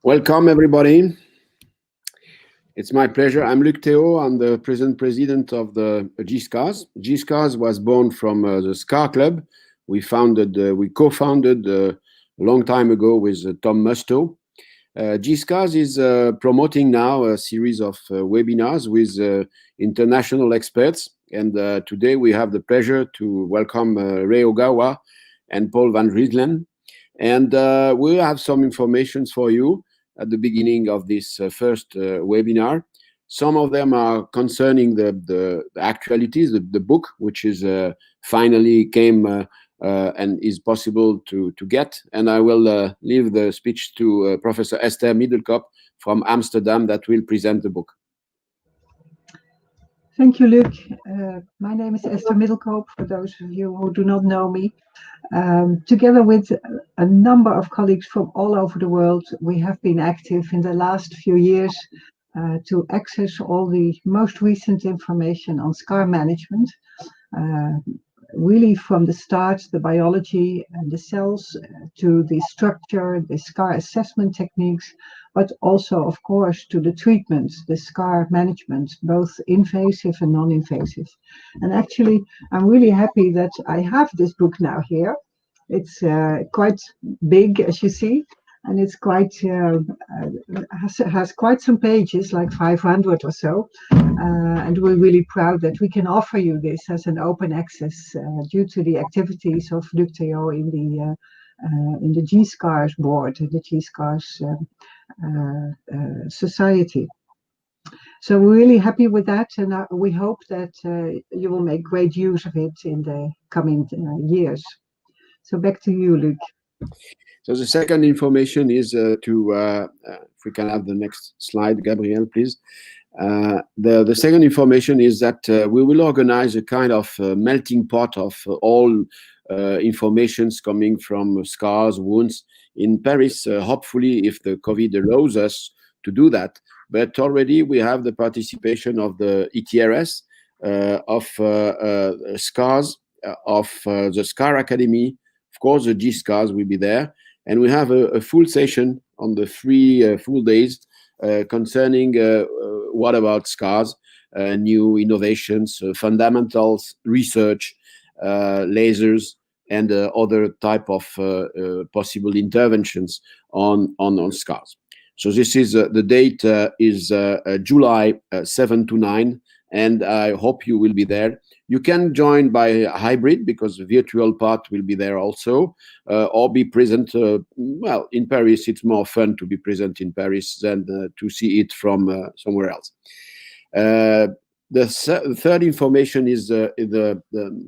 Welcome, everybody. It's my pleasure. I'm Luc Théo. I'm the present president of the G-ScarS. G-ScarS was born from the SCAR Club. We co-founded a long time ago with Tom Musto. G-ScarS is promoting now a series of webinars with international experts. And today we have the pleasure to welcome Ray Ogawa and Paul van Zuijlen. And we'll have some information for you at the beginning of this first webinar. Some of them are concerning the actualities, the book, which is finally came and is possible to get. And I will leave the speech to Professor Esther Middelkoop from Amsterdam that will present the book. Thank you, Luc. My name is Esther Middelkoop, for those of you who do not know me. Together with a number of colleagues from all over the world, we have been active in the last few years to access all the most recent information on scar management. Really from the start, the biology and the cells to the structure, the scar assessment techniques, but also, of course, to the treatment, the scar management, both invasive and non-invasive. And actually, I'm really happy that I have this book now here. It's quite big, as you see, and it's quite has quite some pages, like 500 or so. And we're really proud that we can offer you this as an open access due to the activities of Luc Théo in the G-ScarS board, the G-ScarS society. So we're really happy with that, and we hope that you will make great use of it in the coming years. So back to you, Luc. So the second information is if we can have the next slide, Gabrielle, please. The second information is that we will organize a kind of melting pot of all informations coming from scars, wounds in Paris, hopefully if the COVID allows us to do that. But already we have the participation of the ETRS, of SCARS, of the SCAR Academy. Of course, the G-ScarS will be there. And we have a full session on the 3 full days concerning what about scars, new innovations, fundamentals, research, lasers, and other type of possible interventions on scars. So this is the date is July 7 to 9, and I hope you will be there. You can join by hybrid because the virtual part will be there also, or be present. Well, in Paris, it's more fun to be present in Paris than to see it from somewhere else. The third information is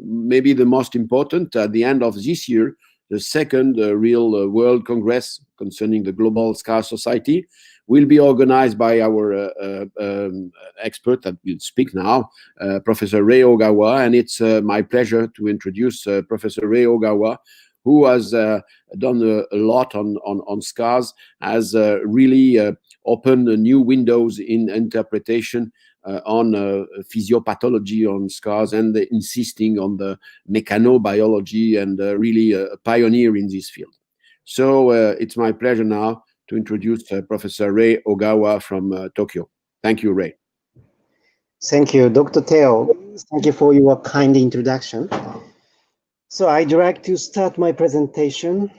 maybe the most important. At the end of this year, the second real World Congress concerning the Global Scar Society will be organized by our expert that will speak now, Professor Ray Ogawa. And it's my pleasure to introduce Professor Ray Ogawa, who has done a lot on scars, has really opened new windows in interpretation on physiopathology on scars, and insisting on the mechanobiology, and really a pioneer in this field. So it's my pleasure now to introduce Professor Ray Ogawa from Tokyo. Thank you, Ray. Thank you, Dr. Théo. Thank you for your kind introduction. So I'd like to start my presentation.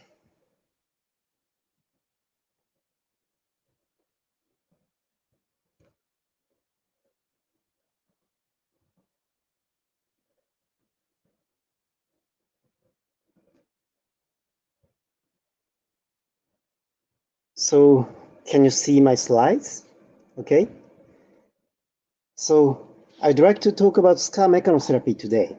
So can you see my slides? Okay. So I'd like to talk about scar mechanotherapy today.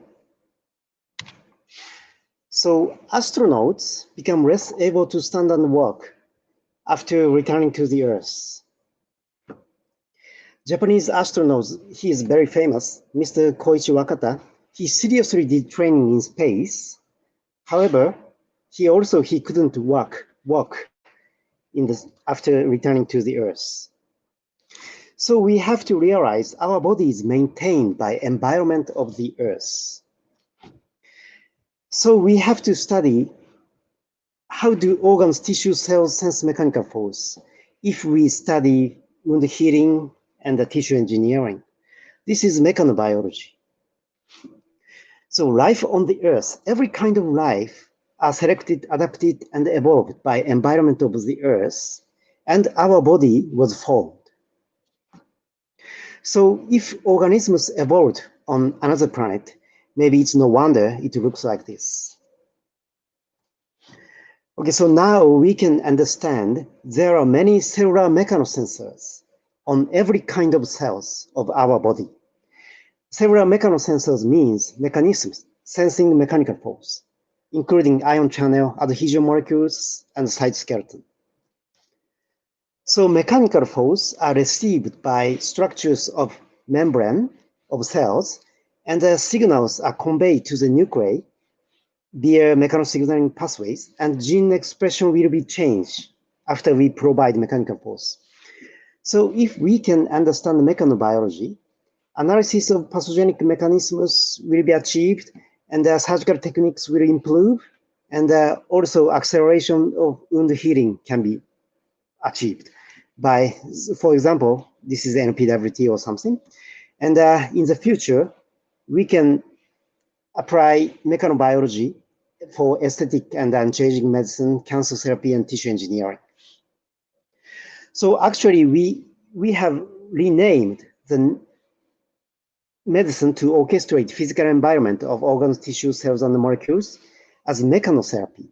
So astronauts become less able to stand and walk after returning to the Earth. Japanese astronaut, he is very famous, Mr. Koichi Wakata. He seriously did training in space. However, he couldn't walk after returning to the Earth. So we have to realize our body is maintained by environment of the Earth. So we have to study how do organs, tissues, cells sense mechanical force if we study wound healing and the tissue engineering. This is mechanobiology. So life on the earth, every kind of life are selected, adapted, and evolved by environment of the earth, and our body was formed. So if organisms evolved on another planet, maybe it's no wonder it looks like this. Okay, so now we can understand there are many cellular mechanosensors on every kind of cells of our body. Cellular mechanosensors means mechanisms sensing mechanical force, including ion channel, adhesion molecules, and cytoskeleton. So mechanical force are received by structures of membrane of cells, and the signals are conveyed to the nuclei via mechanosignaling pathways, and gene expression will be changed after we provide mechanical force. So if we can understand mechanobiology, analysis of pathogenic mechanisms will be achieved, and surgical techniques will improve, and also acceleration of wound healing can be achieved by, for example, this is NPWT or something. And in the future, we can apply mechanobiology for aesthetic and anti-aging medicine, cancer therapy, and tissue engineering. So actually, we have renamed the medicine to orchestrate physical environment of organs, tissues, cells, and molecules as mechanotherapy.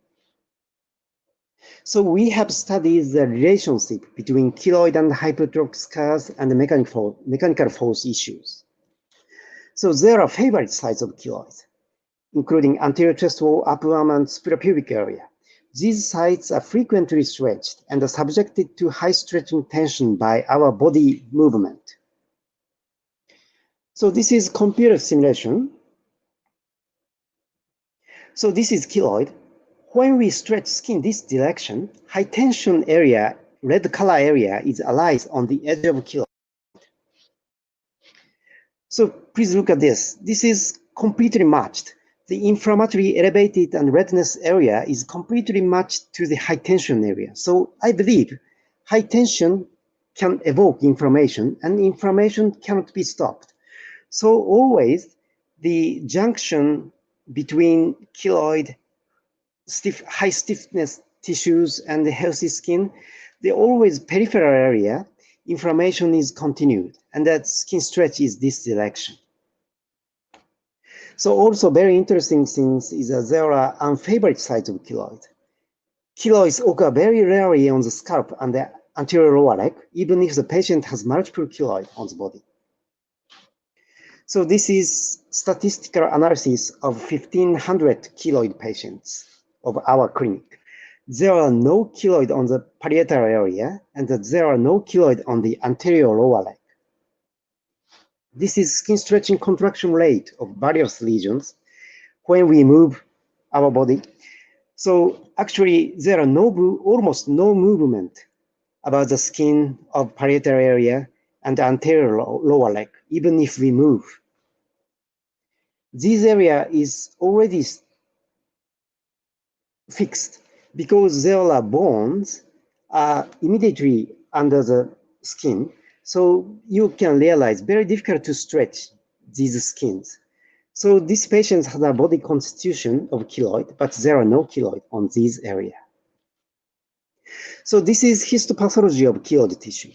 So we have studied the relationship between keloid and hypertrophic scars and the mechanical force issues. So there are favorite sites of keloid, including anterior chest wall, upper arm, and suprapubic area. These sites are frequently stretched and are subjected to high stretching tension by our body movement. So this is computer simulation. So this is keloid. When we stretch skin this direction, high tension area, red color area, is lies on the edge of keloid. So please look at this. This is completely matched. The inflammatory, elevated, and redness area is completely matched to the high tension area. So I believe high tension can evoke inflammation, and inflammation cannot be stopped. So always the junction between keloid, high stiffness tissues, and the healthy skin, they always peripheral area, inflammation is continued, and that skin stretch is this direction. So also very interesting things is that there are unfavored sites of keloid. Keloids occur very rarely on the scalp and the anterior lower leg, even if the patient has multiple keloid on the body. So this is statistical analysis of 1,500 keloid patients of our clinic. There are no keloid on the parietal area, and there are no keloid on the anterior lower leg. This is skin stretching contraction rate of various lesions when we move our body. So actually, there are almost no movement about the skin of parietal area and the anterior lower leg, even if we move. This area is already fixed because there are bones immediately under the skin. So you can realize very difficult to stretch these skins. So these patients have a body constitution of keloid, but there are no keloid on this area. So this is histopathology of keloid tissue.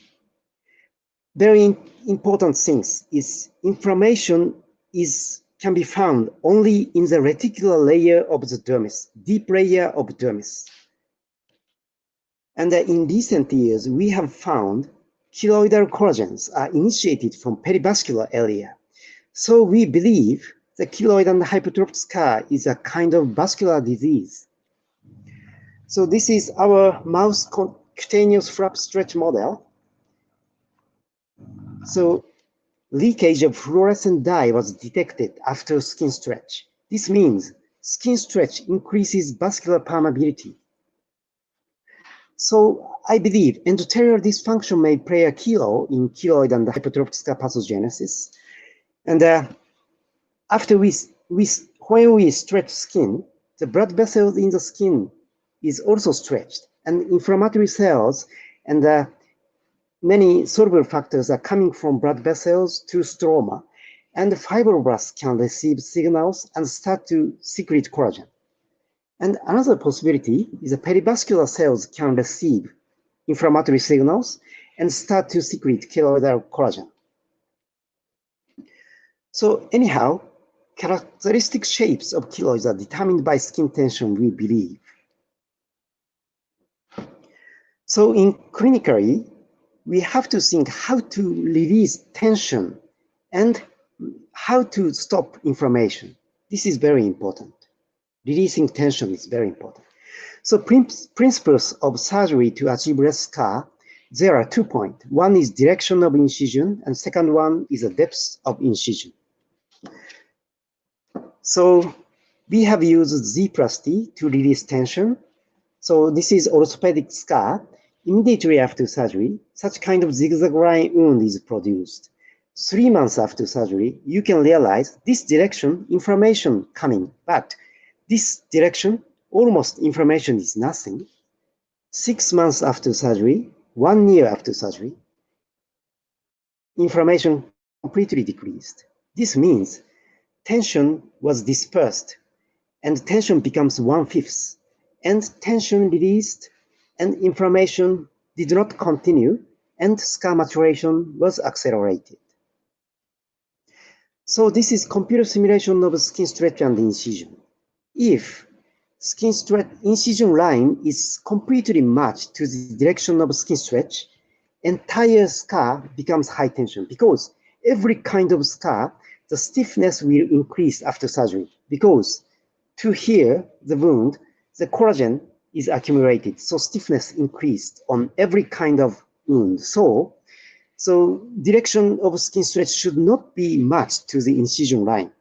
Very important things is inflammation can be found only in the reticular layer of the dermis, deep layer of dermis. And in recent years, we have found keloidal collagens are initiated from perivascular area. So we believe the keloid and hypertrophic scar is a kind of vascular disease. So this is our mouse cutaneous flap stretch model. So leakage of fluorescent dye was detected after skin stretch. This means skin stretch increases vascular permeability. So I believe endothelial dysfunction may play a key role in keloid and hypertrophic scar pathogenesis. And after when we stretch skin, the blood vessels in the skin is also stretched, and inflammatory cells and many soluble factors are coming from blood vessels to stroma, and the fibroblasts can receive signals and start to secrete collagen. And another possibility is that perivascular cells can receive inflammatory signals and start to secrete keloidal collagen. So anyhow, characteristic shapes of keloids are determined by skin tension, we believe. So clinically, we have to think how to release tension and how to stop inflammation. This is very important. Releasing tension is very important. So principles of surgery to achieve less scar, there are 2 points. One is direction of incision, and second one is the depth of incision. So we have used Z plus T to release tension. So this is orthopedic scar. Immediately after surgery, such kind of zigzag line wound is produced. 3 months after surgery, you can realize this direction, inflammation coming, but this direction, almost inflammation is nothing. 6 months after surgery, 1 year after surgery, inflammation completely decreased. This means tension was dispersed, and tension becomes 1/5, and tension released, and inflammation did not continue, and scar maturation was accelerated. So this is computer simulation of skin stretch and incision. If skin stretch incision line is completely matched to the direction of skin stretch, entire scar becomes high tension, because every kind of scar, the stiffness will increase after surgery, because to heal the wound, the collagen is accumulated, so stiffness increased on every kind of wound. So direction of skin stretch should not be matched to the incision line.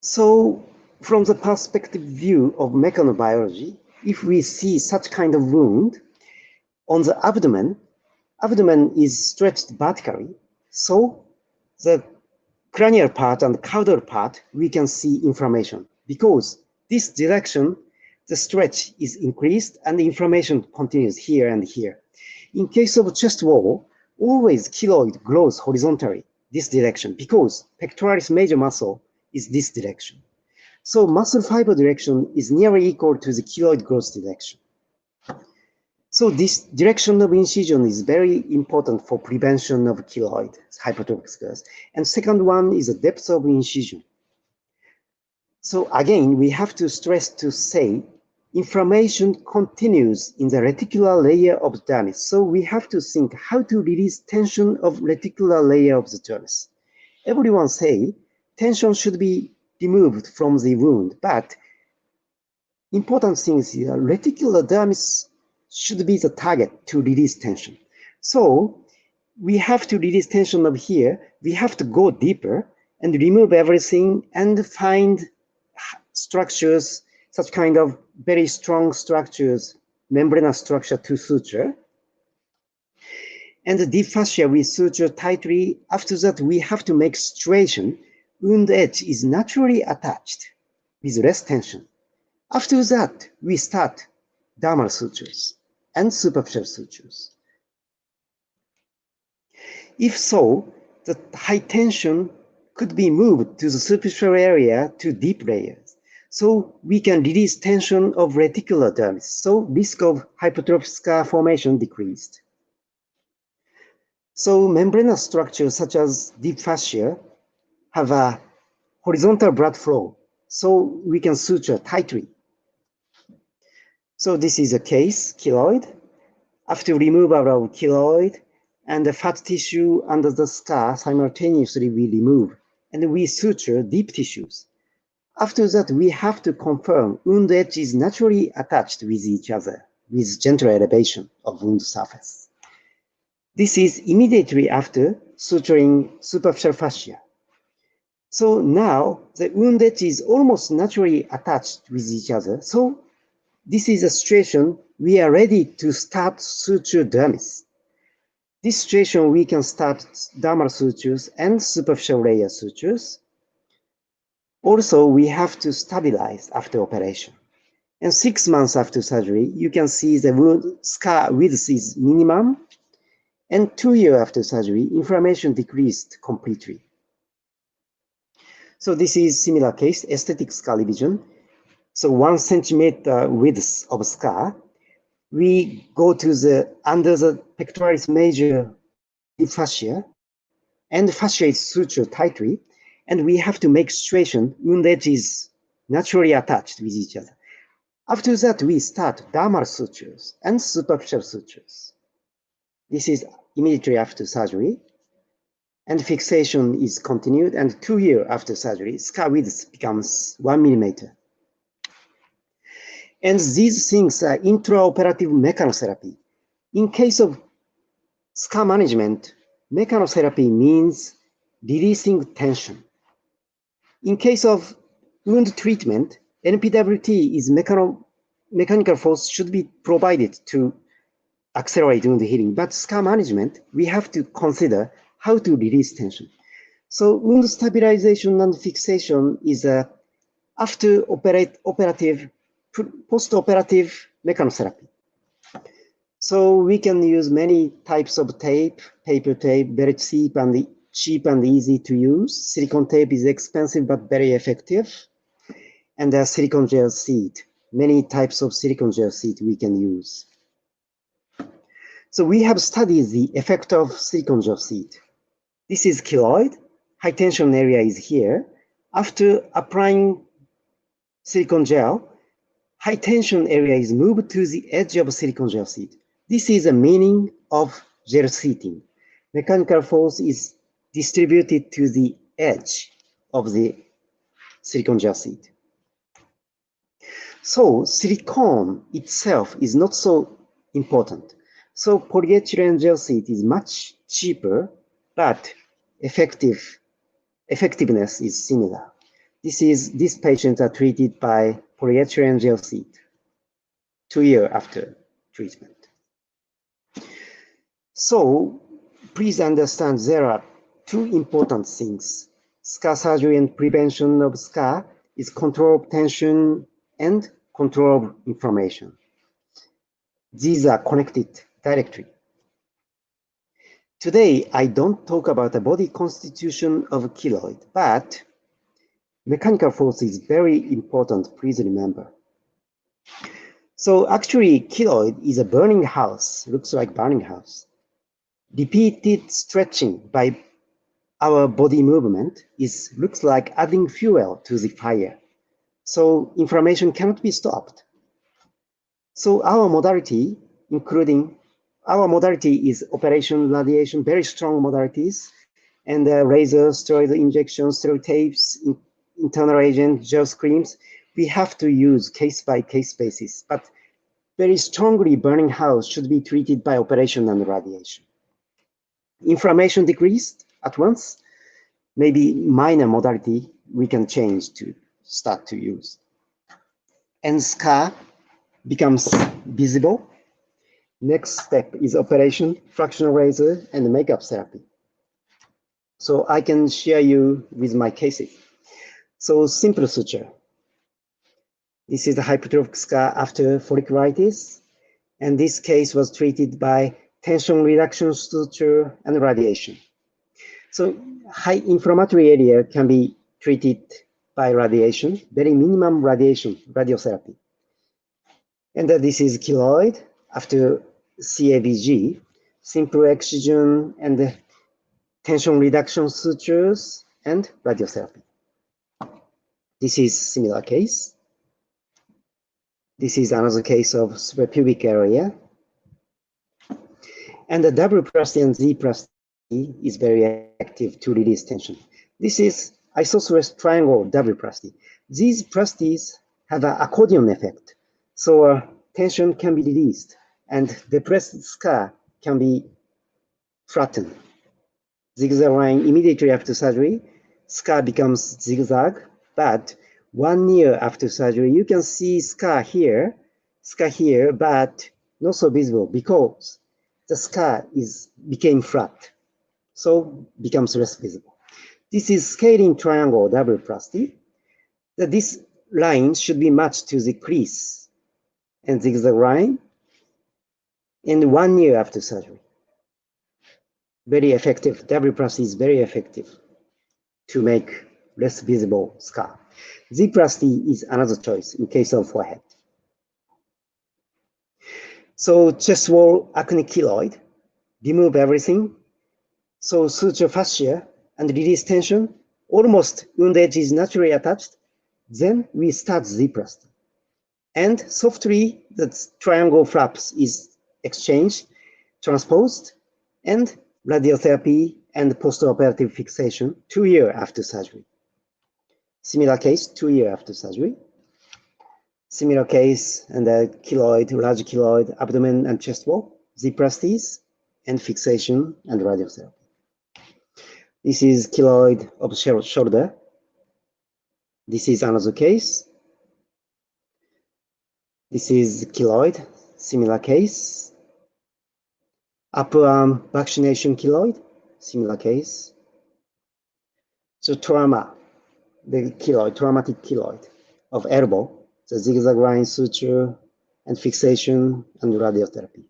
So from the perspective view of mechanobiology, if we see such kind of wound on the abdomen is stretched vertically, so the cranial part and caudal part, we can see inflammation, because this direction, the stretch is increased and the inflammation continues here and here. In case of chest wall, always keloid grows horizontally, this direction, because pectoralis major muscle is this direction. So muscle fiber direction is nearly equal to the keloid growth direction. So this direction of incision is very important for prevention of keloid hypertrophic scars. And second one is the depth of incision. So again, we have to stress to say inflammation continues in the reticular layer of the dermis. So we have to think how to release tension of reticular layer of the dermis. Everyone say tension should be removed from the wound, but important thing is here, reticular dermis should be the target to release tension. So we have to release tension of here. We have to go deeper and remove everything and find structures, such kind of very strong structures, membranous structure to suture. And the deep fascia we suture tightly. After that, we have to make situation. Wound edge is naturally attached with less tension. After that, we start dermal sutures and superficial sutures. If so, the high tension could be moved to the superficial area to deep layers. So we can release tension of reticular dermis. So risk of hypertrophic scar formation decreased. So membranous structures such as deep fascia have a horizontal blood flow. So we can suture tightly. So this is a case, keloid. After removal of keloid and the fat tissue under the scar, simultaneously we remove and we suture deep tissues. After that, we have to confirm wound edge is naturally attached with each other with gentle elevation of wound surface. This is immediately after suturing superficial fascia. So now the wound edge is almost naturally attached with each other. So this is a situation we are ready to start suture dermis. This situation we can start dermal sutures and superficial layer sutures. Also, we have to stabilize after operation. And 6 months after surgery, you can see the wound scar width is minimum. And 2 years after surgery, inflammation decreased completely. So this is similar case, aesthetic scar revision. So 1 centimeter width of scar. We go to the under the pectoralis major fascia, and the fascia is sutured tightly, and we have to make situation wound edge is naturally attached with each other. After that, we start dermal sutures and superficial sutures. This is immediately after surgery, and fixation is continued, and 2 years after surgery, scar width becomes 1 millimeter. And these things are intraoperative mechanotherapy. In case of scar management, mechanotherapy means releasing tension. In case of wound treatment, NPWT is mechanical force should be provided to accelerate wound healing. But scar management, we have to consider how to release tension. So wound stabilization and fixation is after operative, post-operative mechanotherapy. So we can use many types of tape, paper tape, very cheap and easy to use. Silicone tape is expensive but very effective. And the silicone gel seed, many types of silicone gel seed we can use. So we have studied the effect of silicone gel seed. This is keloid, high tension area is here. After applying silicone gel, high tension area is moved to the edge of silicone gel seed. This is the meaning of gel seating. Mechanical force is distributed to the edge of the silicone gel seed. So silicone itself is not so important. So polyethylene gel seed is much cheaper, but effectiveness is similar. These patients are treated by polyethylene gel seed 2 years after treatment. So please understand there are 2 important things. Scar surgery and prevention of scar is control of tension and control of inflammation. These are connected directly. Today, I don't talk about the body constitution of keloid, but mechanical force is very important, please remember. So actually, keloid is a burning house, looks like burning house. Repeated stretching by our body movement looks like adding fuel to the fire. So inflammation cannot be stopped. So our modality is operation, radiation, very strong modalities, and laser, steroid injections, steroid tapes, internal agent, gel creams. We have to use case-by-case basis, but very strongly burning house should be treated by operation and radiation. Inflammation decreased at once, maybe minor modality we can change to start to use. And scar becomes visible. Next step is operation, fractional laser, and makeup therapy. So I can share you with my cases. So simple suture. This is the hypertrophic scar after folliculitis. And this case was treated by tension reduction suture and radiation. So high inflammatory area can be treated by radiation, very minimum radiation, radiotherapy. And this is keloid after CABG, simple excision and tension reduction sutures and radiotherapy. This is similar case. This is another case of suprapubic area. And the W-plasty and Z-plasty is very active to release tension. This is isosceles triangle W-plasty. These plasties have an accordion effect. So tension can be released and depressed scar can be flattened. Zigzag line immediately after surgery, scar becomes zigzag, but 1 year after surgery, you can see scar here, but not so visible because the scar became flat, so becomes less visible. This is scaling triangle W-plasty. that this line should be matched to the crease and zigzag line, and 1 year after surgery. Very effective. W+ is very effective to make less visible scar. G+D is another choice in case of forehead. So chest wall acne keloid, remove everything. So suture fascia and release tension. Almost wound edge is naturally attached. Then we start G+D. And softly the triangle flaps is exchanged, transposed, and radiotherapy and postoperative fixation 2 years after surgery. Similar case, 2 years after surgery. Similar case, and a keloid, large keloid, abdomen and chest wall, G+Ds, and fixation and radiotherapy. This is keloid of shoulder. This is another case. This is keloid, similar case. Upper arm vaccination keloid, similar case. So trauma, the keloid, traumatic keloid of elbow, the zigzag line suture and fixation and radiotherapy.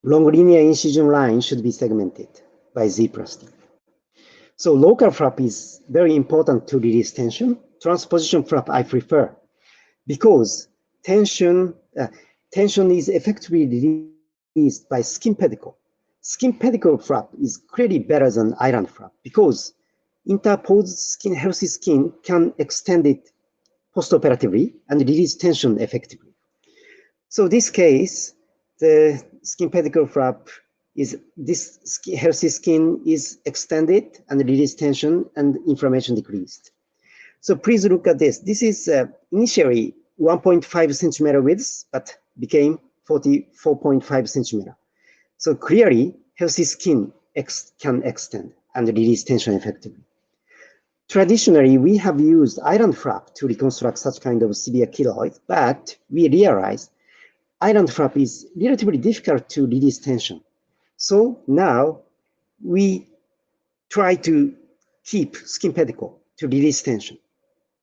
Long linear incision line should be segmented by G+D. So local flap is very important to release tension. Transposition flap I prefer because tension is effectively released by skin pedicle. Skin pedicle flap is clearly better than island flap because interposed skin, healthy skin can extend it postoperatively and release tension effectively. So this case, the skin pedicle flap is this healthy skin is extended and release tension and inflammation decreased. So please look at this. This is initially 1.5 centimeter width, but became 44.5 centimeter. So clearly, healthy skin can extend and release tension effectively. Traditionally, we have used island flap to reconstruct such kind of severe keloid, but we realized island flap is relatively difficult to release tension. So now we try to keep skin pedicle to release tension.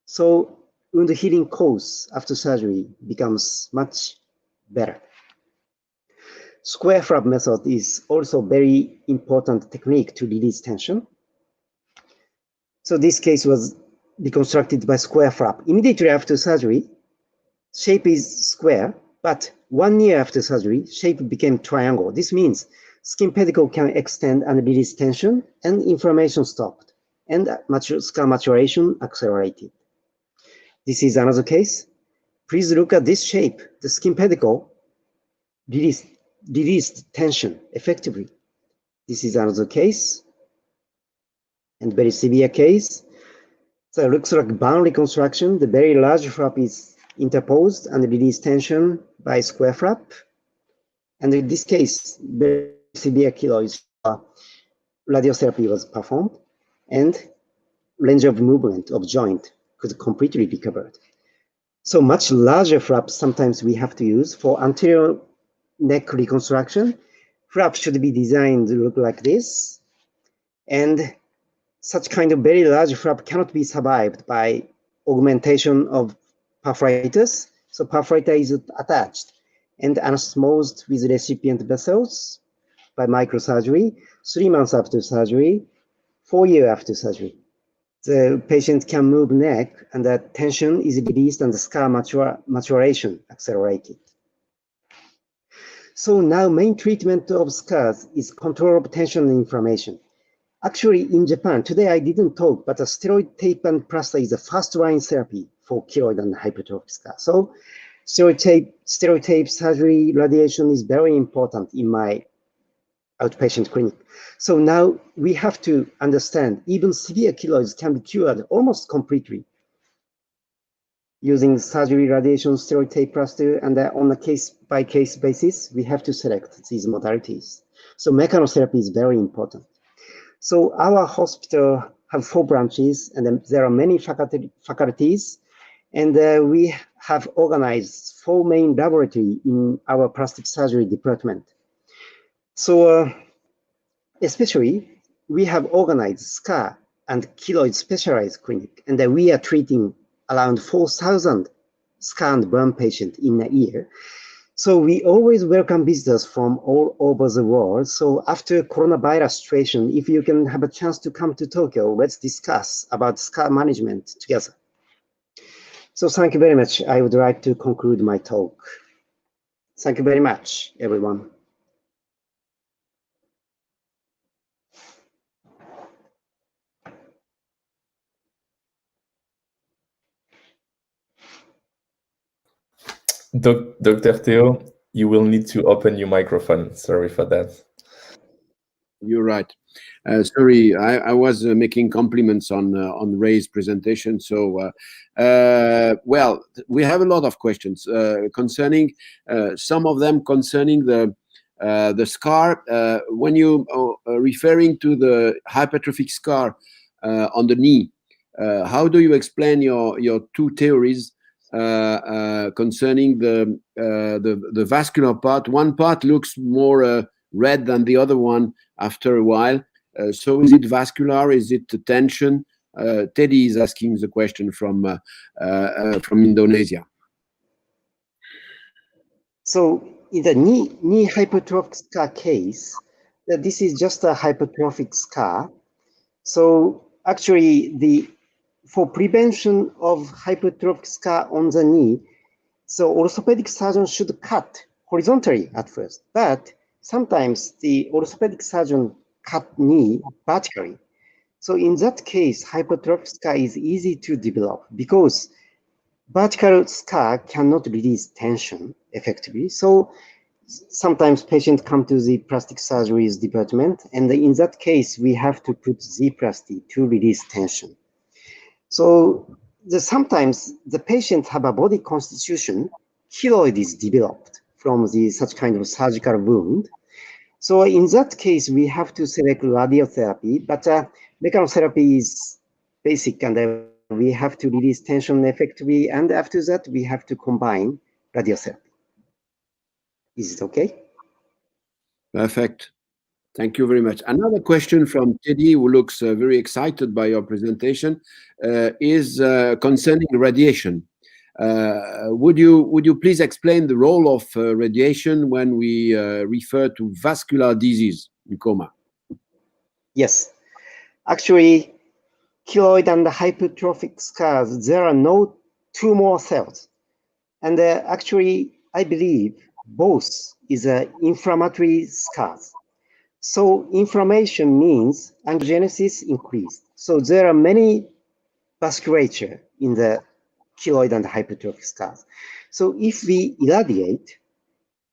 So wound healing course after surgery becomes much better. Square flap method is also very important technique to release tension. So this case was reconstructed by square flap. Immediately after surgery, shape is square, but 1 year after surgery, shape became triangle. This means skin pedicle can extend and release tension, and inflammation stopped, and scar maturation accelerated. This is another case. Please look at this shape. The skin pedicle released tension effectively. This is another case, and very severe case. So it looks like bone reconstruction. The very large flap is interposed and released tension by square flap. And in this case, very severe keloid, radiotherapy was performed, and range of movement of joint could completely be recovered. So much larger flaps sometimes we have to use for anterior neck reconstruction. Flap should be designed to look like this, and such kind of very large flap cannot be survived by augmentation of perforators. So perforator is attached and anastomosed with recipient vessels by microsurgery, 3 months after surgery, 4 years after surgery. The patient can move neck and the tension is released and the scar maturation accelerated. So now main treatment of scars is control of tension and inflammation. Actually, in Japan, today I didn't talk, but a steroid tape and plaster is a first-line therapy for keloid and hypertrophic scar. So steroid tape surgery, radiation is very important in my outpatient clinic. So now we have to understand even severe keloids can be cured almost completely using surgery, radiation, steroid tape plaster, and on a case-by-case basis, we have to select these modalities. So mechanotherapy is very important. So our hospital have 4 branches, and there are many faculties, and we have organized 4 main laboratories in our plastic surgery department. So especially, we have organized SCAR and keloid specialized clinic, and we are treating around 4,000 scanned burn patients in a year. So we always welcome visitors from all over the world. So after coronavirus situation, if you can have a chance to come to Tokyo, let's discuss about scar management together. So thank you very much. I would like to conclude my talk. Thank you very much, everyone. Dr. Theo, you will need to open your microphone. Sorry for that. You're right. Sorry, I was making compliments on Ray's presentation. So, well, we have a lot of questions concerning some of them concerning the scar. When you referring to the hypertrophic scar on the knee, how do you explain your two theories concerning the vascular part? One part looks more red than the other one after a while. So is it vascular? Is it tension? Teddy is asking the question from Indonesia. So in the knee hypertrophic scar case, this is just a hypertrophic scar. So actually, for prevention of hypertrophic scar on the knee, so orthopedic surgeon should cut horizontally at first, but sometimes the orthopedic surgeon cut knee vertically. So in that case, hypertrophic scar is easy to develop because vertical scar cannot release tension effectively. So sometimes patients come to the plastic surgery department, and in that case, we have to put Z-plasty to release tension. So sometimes the patients have a body constitution, keloid is developed from such kind of surgical wound. So in that case, we have to select radiotherapy, but mechanotherapy is basic, and we have to release tension effectively, and after that, we have to combine radiotherapy. Is it okay? Perfect. Thank you very much. Another question from Teddy, who looks very excited by your presentation, is concerning radiation. Would you please explain the role of radiation when we refer to vascular disease in coma? Yes. Actually, keloid and hypertrophic scars, there are no tumor cells. And actually, I believe both is inflammatory scars. So inflammation means angiogenesis increased. So there are many vasculature in the keloid and hypertrophic scars. So if we irradiate,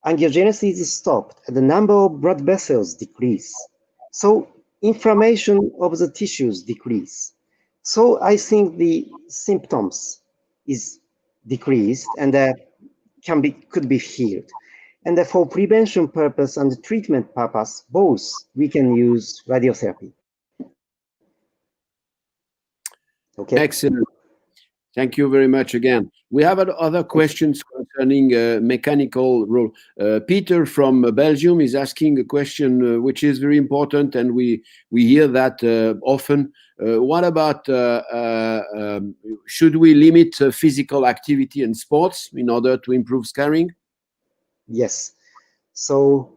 angiogenesis is stopped and the number of blood vessels decrease. So inflammation of the tissues decrease. So I think the symptoms is decreased and could be healed. And for prevention purpose and treatment purpose, both we can use radiotherapy. Okay. Excellent. Thank you very much again. We have other questions concerning mechanical role. Peter from Belgium is asking a question which is very important, and we hear that often. What about should we limit physical activity and sports in order to improve scarring? Yes. So,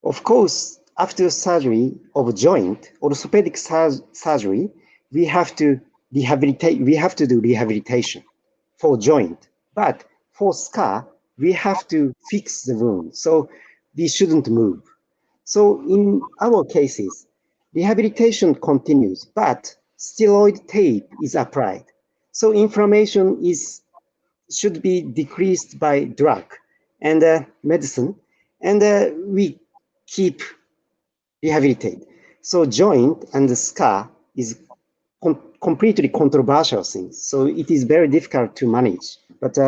of course, after surgery of joint, orthopedic surgery, we have to rehabilitate. We have to do rehabilitation for joint, but for scar, we have to fix the wound. So we shouldn't move. So in our cases, rehabilitation continues, but steroid tape is applied. So inflammation should be decreased by drug and medicine, and we keep rehabilitate. So joint and the scar is completely controversial things. So it is very difficult to manage, but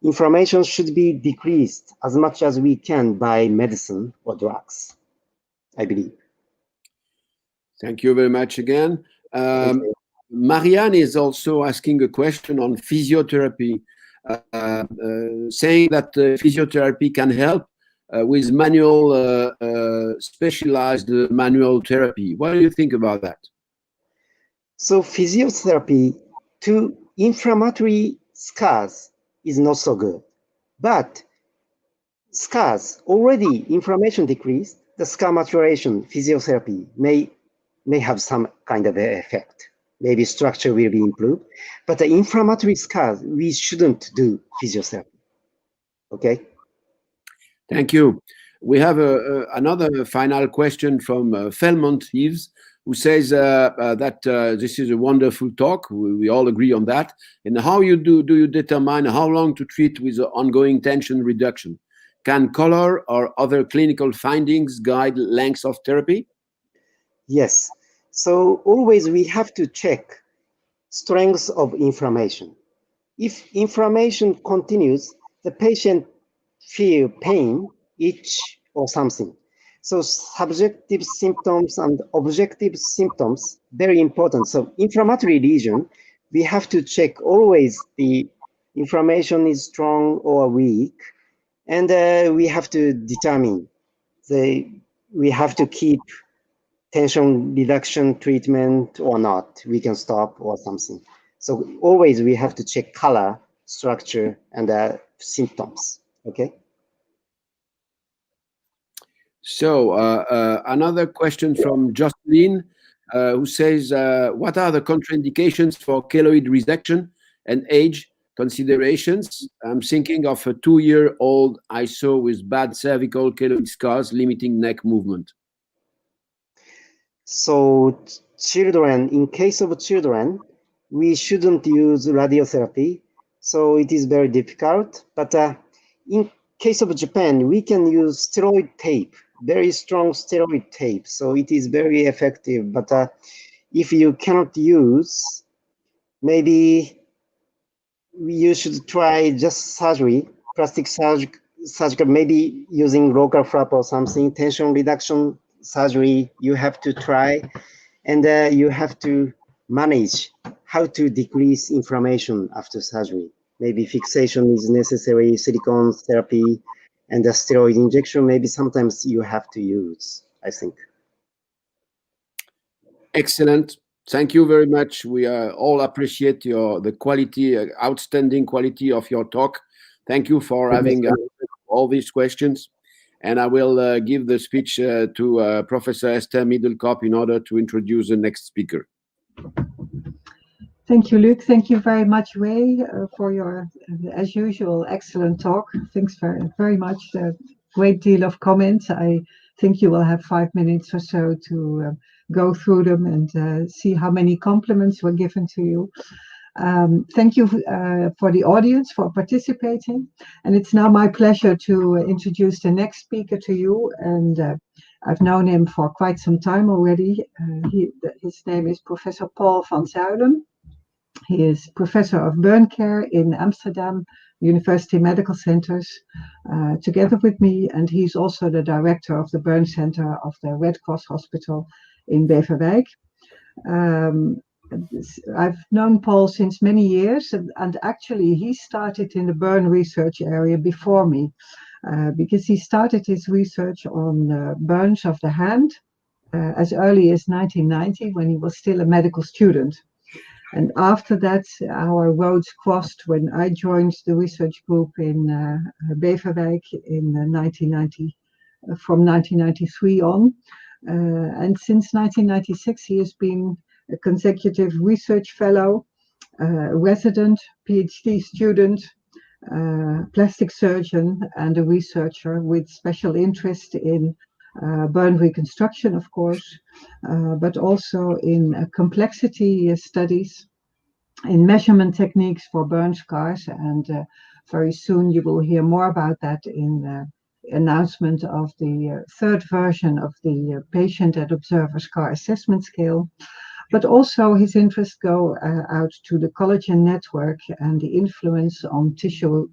inflammation should be decreased as much as we can by medicine or drugs, I believe. Thank you very much again. Marianne is also asking a question on physiotherapy, saying that physiotherapy can help with manual, specialized manual therapy. What do you think about that? So physiotherapy to inflammatory scars is not so good. But scars, already inflammation decreased, the scar maturation physiotherapy may have some kind of effect. Maybe structure will be improved. But the inflammatory scars, we shouldn't do physiotherapy. Okay? Thank you. We have another final question from Felmont Yves, who says that this is a wonderful talk. We all agree on that. And how do you determine how long to treat with ongoing tension reduction? Can color or other clinical findings guide length of therapy? Yes. So always we have to check strength of inflammation. If inflammation continues, the patient feel pain, itch, or something. So subjective symptoms and objective symptoms, very important. So inflammatory lesion, we have to check always the inflammation is strong or weak, and we have to determine we have to keep tension reduction treatment or not. We can stop or something. So always we have to check color, structure, and symptoms. Okay. So another question from Jocelyn, who says, what are the contraindications for keloid resection and age considerations? I'm thinking of a 2-year-old I saw with bad cervical keloid scars limiting neck movement. So children, in case of children, we shouldn't use radiotherapy. So it is very difficult. But in case of Japan, we can use steroid tape, very strong steroid tape. So it is very effective. But if you cannot use, maybe you should try just surgery, plastic surgical, maybe using local flap or something, tension reduction surgery you have to try, and you have to manage how to decrease inflammation after surgery. Maybe fixation is necessary, silicone therapy, and the steroid injection, maybe sometimes you have to use, I think. Excellent. Thank you very much. We all appreciate the quality, outstanding quality of your talk. Thank you for having all these questions. And I will give the speech to Professor Esther Middelkoop in order to introduce the next speaker. Thank you, Luc. Thank you very much, Wei, for your, as usual, excellent talk. Thanks very much. A great deal of comments. I think you will have 5 minutes or so to go through them and see how many compliments were given to you. Thank you for the audience for participating. And it's now my pleasure to introduce the next speaker to you. And I've known him for quite some time already. His name is Professor Paul van Zuijlen. He is Professor of Burn Care in Amsterdam University Medical Centers, together with me. And he's also the director of the Burn Center of the Red Cross Hospital in Beverwijk. I've known Paul since many years, and actually he started in the burn research area before me, because he started his research on burns of the hand as early as 1990, when he was still a medical student. And after that, our roads crossed when I joined the research group in Beverwijk in 1990, from 1993 on. And since 1996, he has been a consecutive research fellow, resident, PhD student, plastic surgeon, and a researcher with special interest in burn reconstruction, of course, but also in complexity studies, in measurement techniques for burn scars. And very soon you will hear more about that in the announcement of the third version of the patient and observer scar assessment scale. But also his interests go out to the collagen network and the influence on tissue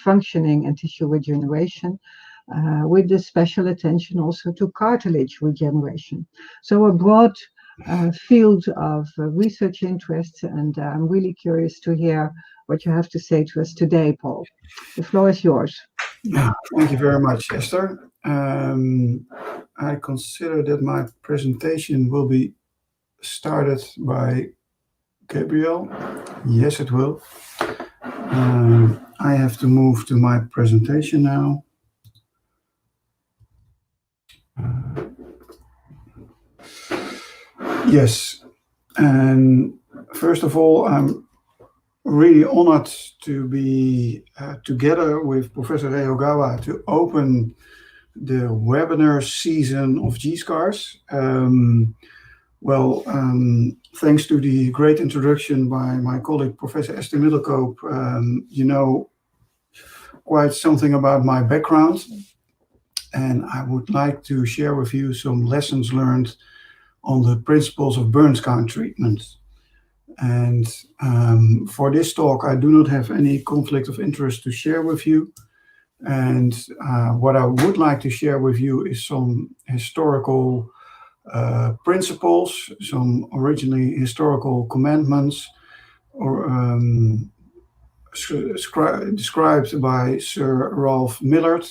functioning and tissue regeneration, with the special attention also to cartilage regeneration. So a broad field of research interests, and I'm really curious to hear what you have to say to us today, Paul. The floor is yours. Yeah, thank you very much, Esther. I consider that my presentation will be started by Gabriel? Yes, it will. I have to move to my presentation now. Yes, and first of all, I'm really honored to be together with Professor Ogawa to open the webinar season of G-ScarS. Thanks to the great introduction by my colleague, Professor Esther Middelkoop, you know quite something about my background. And I would like to share with you some lessons learned on the principles of burn scar treatment. And for this talk, I do not have any conflict of interest to share with you. And what I would like to share with you is some historical principles, some originally historical commandments, or described by Sir Ralph Millard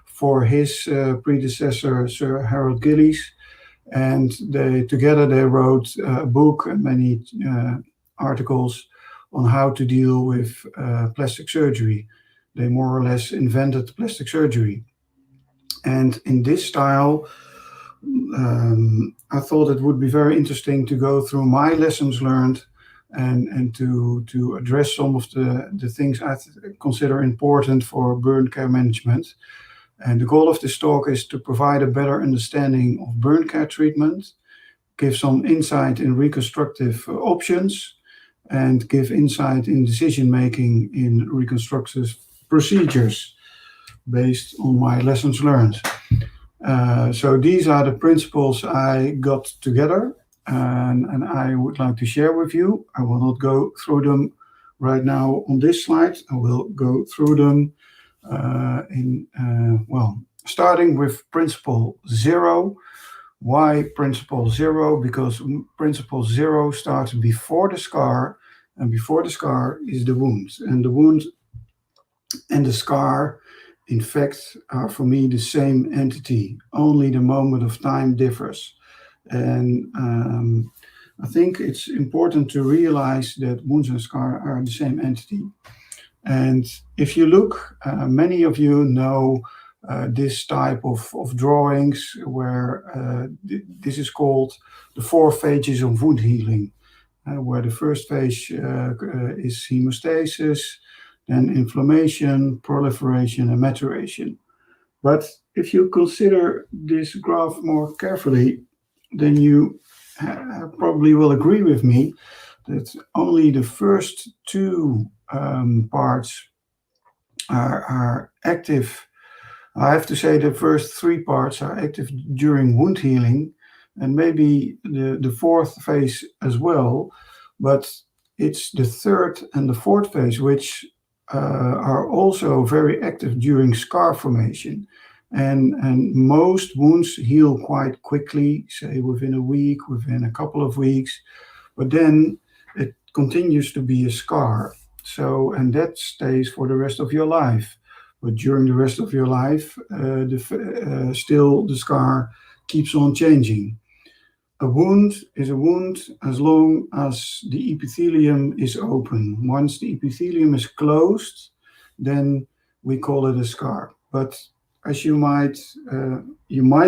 for his predecessor, Sir Harold Gillies. And together they wrote a book and many articles on how to deal with plastic surgery. They more or less invented plastic surgery. And in this style, I thought it would be very interesting to go through my lessons learned and to address some of the things I consider important for burn care management. And the goal of this talk is to provide a better understanding of burn care treatment, give some insight in reconstructive options, and give insight in decision-making in reconstructive procedures based on my lessons learned. So these are the principles I got together and I would like to share with you. I will not go through them right now on this slide. I will go through them starting with principle 0. Why principle 0? Because principle 0 starts before the scar, and before the scar is the wound. And the wound and the scar, in fact, are for me the same entity. Only the moment of time differs. And I think it's important to realize that wounds and scar are the same entity. And if you look, many of you know this type of drawings where this is called the 4 phases of wound healing, where the first phase is hemostasis, then inflammation, proliferation, and maturation. But if you consider this graph more carefully, then you probably will agree with me that only the first 2 parts are active. I have to say the first 3 parts are active during wound healing, and maybe the 4th phase as well, but it's the 3rd and the 4th phase which are also very active during scar formation. And most wounds heal quite quickly, say within a week, within a couple of weeks, but then it continues to be a scar. So, and that stays for the rest of your life. But during the rest of your life, still the scar keeps on changing. A wound is a wound as long as the epithelium is open. Once the epithelium is closed, then we call it a scar. But as you might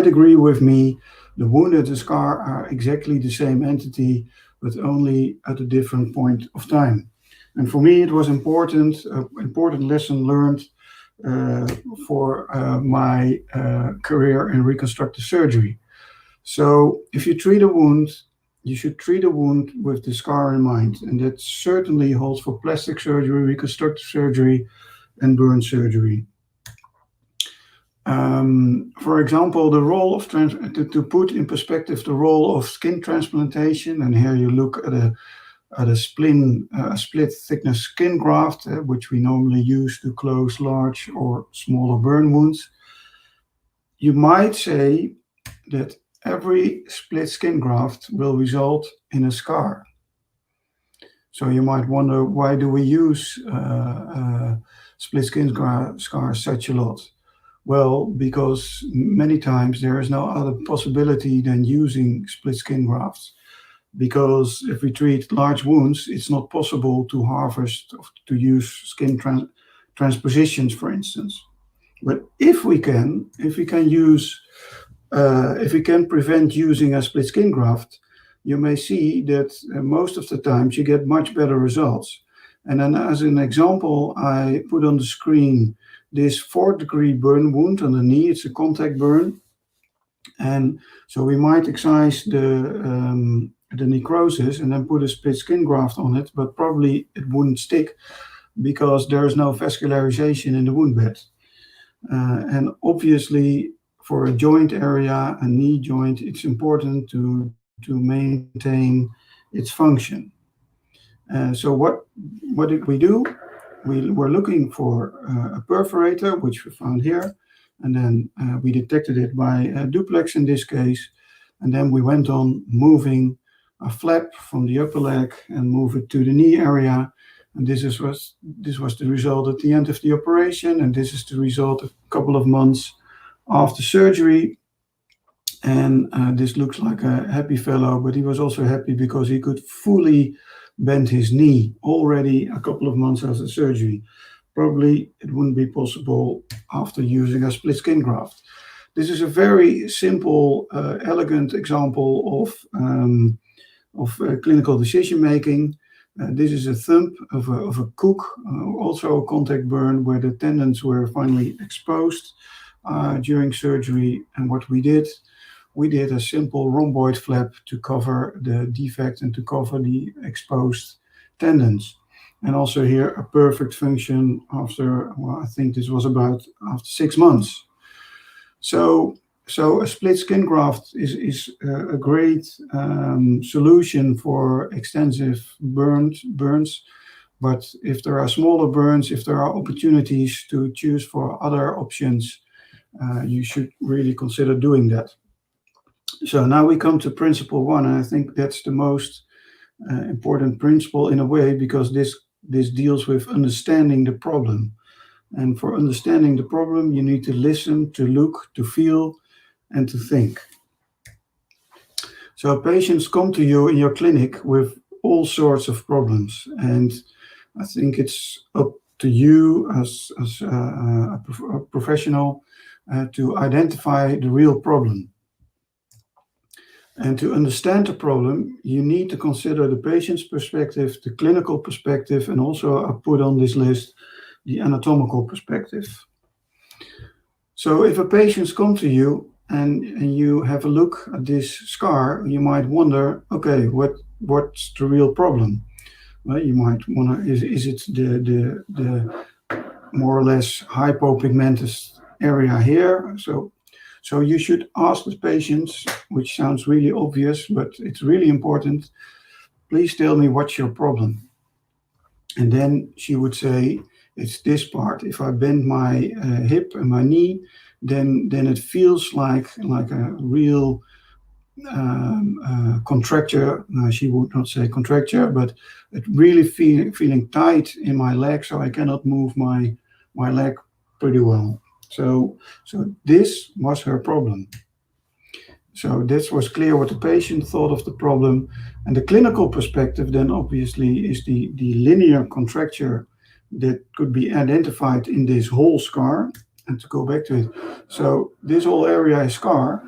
agree with me, the wound and the scar are exactly the same entity, but only at a different point of time. And for me, it was important lesson learned for my career in reconstructive surgery. So if you treat a wound, you should treat a wound with the scar in mind. And that certainly holds for plastic surgery, reconstructive surgery, and burn surgery. For example, the role of to put in perspective the role of skin transplantation, and here you look at a split thickness skin graft, which we normally use to close large or smaller burn wounds. You might say that every split skin graft will result in a scar. So you might wonder, why do we use split skin scars such a lot? Well, because many times there is no other possibility than using split skin grafts. because if we treat large wounds, it's not possible to harvest, to use skin transpositions, for instance. But if we can prevent using a split skin graft, you may see that most of the times you get much better results. And then as an example, I put on the screen this 4th-degree burn wound on the knee. It's a contact burn. And so we might excise the necrosis and then put a split skin graft on it, but probably it wouldn't stick because there is no vascularization in the wound bed. And obviously, for a joint area, a knee joint, it's important to maintain its function. So what did we do? We were looking for a perforator, which we found here, and then we detected it by a duplex in this case, and then we went on moving a flap from the upper leg and move it to the knee area. And this was the result at the end of the operation, and this is the result a couple of months after surgery. And this looks like a happy fellow, but he was also happy because he could fully bend his knee already a couple of months after surgery. Probably it wouldn't be possible after using a split skin graft. This is a very simple, elegant example of clinical decision making. This is a thumb of a cook, also a contact burn where the tendons were finally exposed during surgery. And what we did a simple rhomboid flap to cover the defect and to cover the exposed tendons. And also here a perfect function after, well, I think this was about after 6 months. So a split skin graft is a great solution for extensive burns. But if there are smaller burns, if there are opportunities to choose for other options, you should really consider doing that. So now we come to principle 1, and I think that's the most important principle in a way, because this deals with understanding the problem. And for understanding the problem, you need to listen, to look, to feel, and to think. So patients come to you in your clinic with all sorts of problems, and I think it's up to you as a professional to identify the real problem. And to understand the problem, you need to consider the patient's perspective, the clinical perspective, and also I put on this list the anatomical perspective. So if a patient comes to you and you have a look at this scar, you might wonder, okay, what's the real problem? Well, you might wonder, is it the more or less hypopigmentous area here? So you should ask the patients, which sounds really obvious, but it's really important. Please tell me what's your problem. And then she would say, it's this part. If I bend my hip and my knee, then it feels like a real contracture. She would not say contracture, but it really feeling tight in my leg, so I cannot move my leg pretty well. So this was her problem. So this was clear what the patient thought of the problem. And the clinical perspective then obviously is the linear contracture that could be identified in this whole scar. And to go back to it, so this whole area is scar,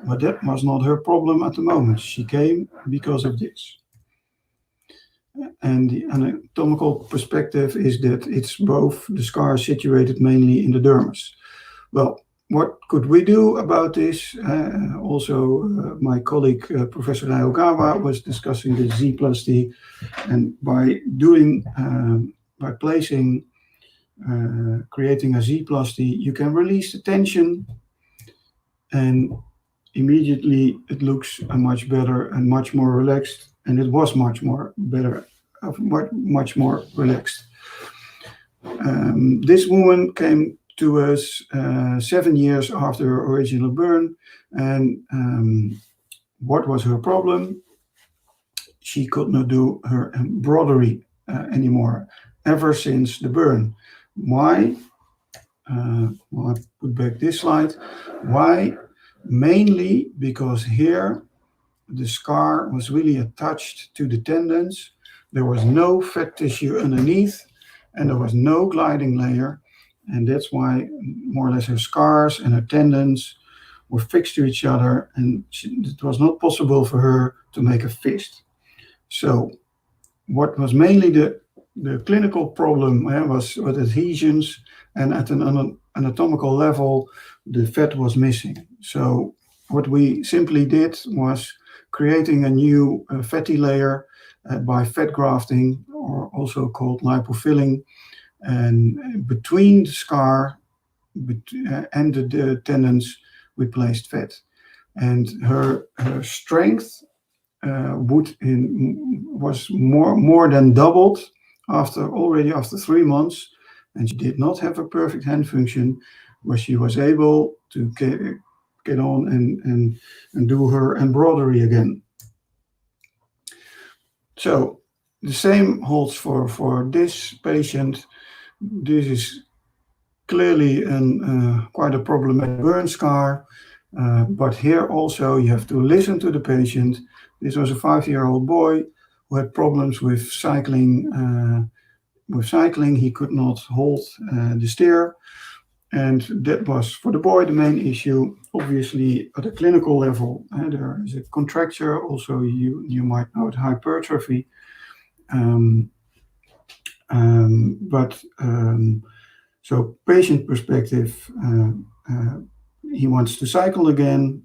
but that was not her problem at the moment. She came because of this. And the anatomical perspective is that it's both the scar situated mainly in the dermis. Well, what could we do about this? My colleague, Professor Ogawa, was discussing the Z-plasty, and by placing, creating a Z-plasty, you can release the tension, and immediately it looks much better and much more relaxed. And it was much more better, much more relaxed. This woman came to us 7 years after her original burn. And what was her problem? She could not do her embroidery anymore, ever since the burn. Why? Well, I put back this slide. Why? Mainly because here the scar was really attached to the tendons. There was no fat tissue underneath, and there was no gliding layer. And that's why more or less her scars and her tendons were fixed to each other, and it was not possible for her to make a fist. So what was mainly the clinical problem was with adhesions, and at an anatomical level, the fat was missing. So what we simply did was creating a new fatty layer by fat grafting, or also called lipofilling, and between the scar and the tendons we placed fat. And her strength was more than doubled already after 3 months, and she did not have a perfect hand function, where she was able to get on and do her embroidery again. So the same holds for this patient. This is clearly quite a problematic burn scar, but here also you have to listen to the patient. This was a 5-year-old boy who had problems with cycling. He could not hold the steer, and that was for the boy the main issue. Obviously, at a clinical level, there is a contracture. Also, you might know it, hypertrophy. So patient perspective, he wants to cycle again,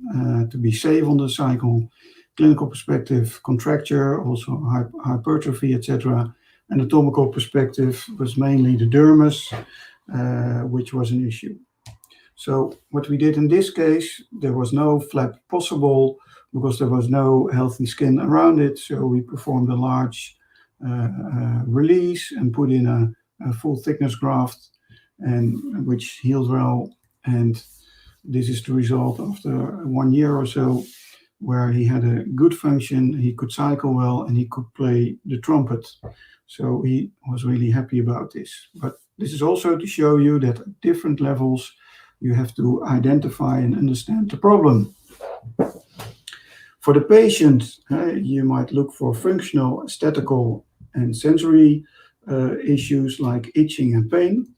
to be safe on the cycle. Clinical perspective, contracture, also hypertrophy, etc. Anatomical perspective was mainly the dermis, which was an issue. So what we did in this case, there was no flap possible because there was no healthy skin around it. So we performed a large release and put in a full thickness graft, and which healed well. And this is the result after 1 year or so, where he had a good function, he could cycle well, and he could play the trumpet. So he was really happy about this. But this is also to show you that at different levels, you have to identify and understand the problem. For the patient, you might look for functional, aesthetical, and sensory issues like itching and pain.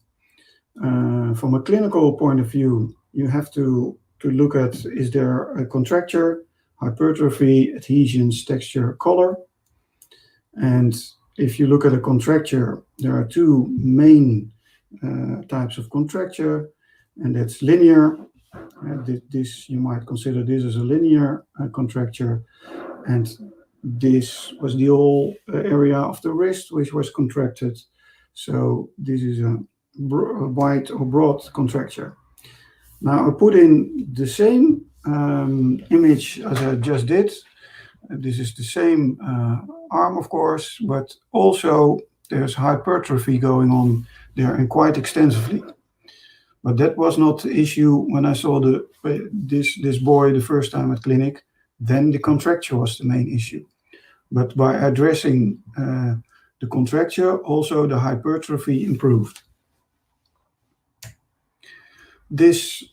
From a clinical point of view, you have to look at, is there a contracture, hypertrophy, adhesions, texture, color? And if you look at a contracture, there are two main types of contracture, and that's linear. This, you might consider this as a linear contracture, and this was the whole area of the wrist which was contracted. So this is a wide or broad contracture. Now I put in the same image as I just did. This is the same arm, of course, but also there's hypertrophy going on there, and quite extensively. But that was not the issue when I saw this boy the first time at clinic. Then the contracture was the main issue. But by addressing the contracture, also the hypertrophy improved. This,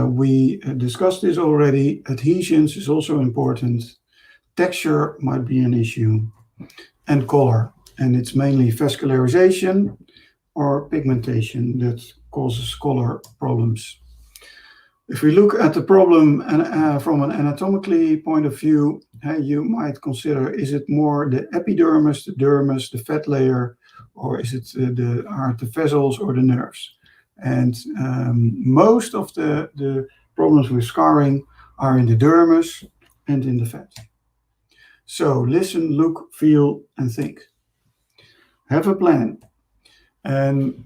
we discussed this already. Adhesions is also important. Texture might be an issue, and color. And it's mainly vascularization or pigmentation that causes color problems. If we look at the problem from an anatomically point of view, you might consider, is it more the epidermis, the dermis, the fat layer, or is it the vessels or the nerves? And most of the problems with scarring are in the dermis and in the fat. So listen, look, feel, and think. Have a plan. And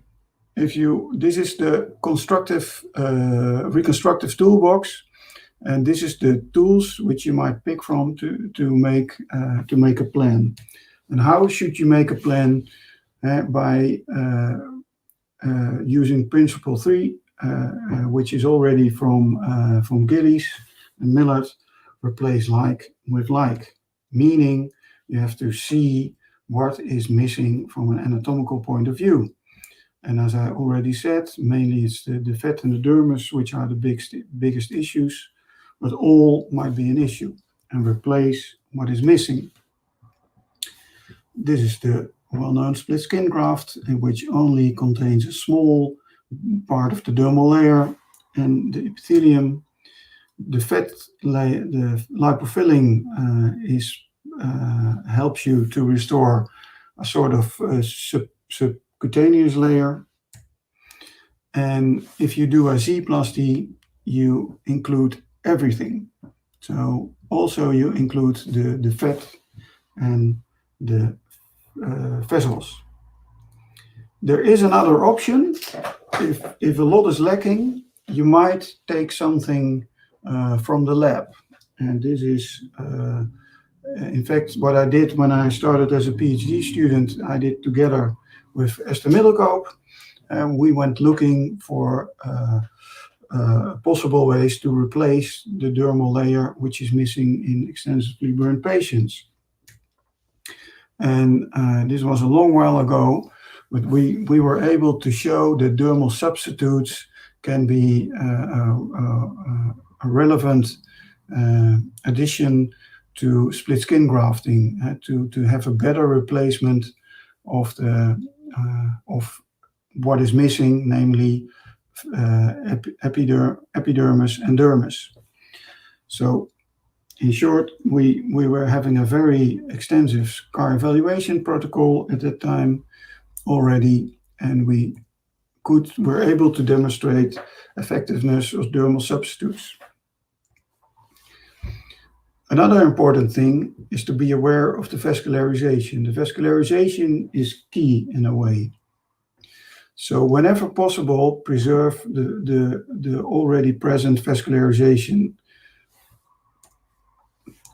this is the constructive, reconstructive toolbox, and this is the tools which you might pick from to make a plan. And how should you make a plan? By using Principle 3, which is already from Gillies and Millard, replace like with like, meaning you have to see what is missing from an anatomical point of view. And as I already said, mainly it's the fat and the dermis which are the biggest issues, but all might be an issue. And replace what is missing. This is the well-known split skin graft, which only contains a small part of the dermal layer and the epithelium. The fat layer, the lipofilling, helps you to restore a sort of subcutaneous layer. And if you do a Z-plasty, you include everything. So also you include the fat and the vessels. There is another option. If a lot is lacking, you might take something from the lab. And this is, in fact, what I did when I started as a PhD student. I did together with Esther Middelkoop. And we went looking for possible ways to replace the dermal layer, which is missing in extensively burned patients. And this was a long while ago, but we were able to show that dermal substitutes can be a relevant addition to split skin grafting, to have a better replacement of of what is missing, namely epidermis and dermis. So in short, we were having a very extensive SCAR evaluation protocol at that time already, and we were able to demonstrate effectiveness of dermal substitutes. Another important thing is to be aware of the vascularization. The vascularization is key in a way. So whenever possible, preserve the already present vascularization.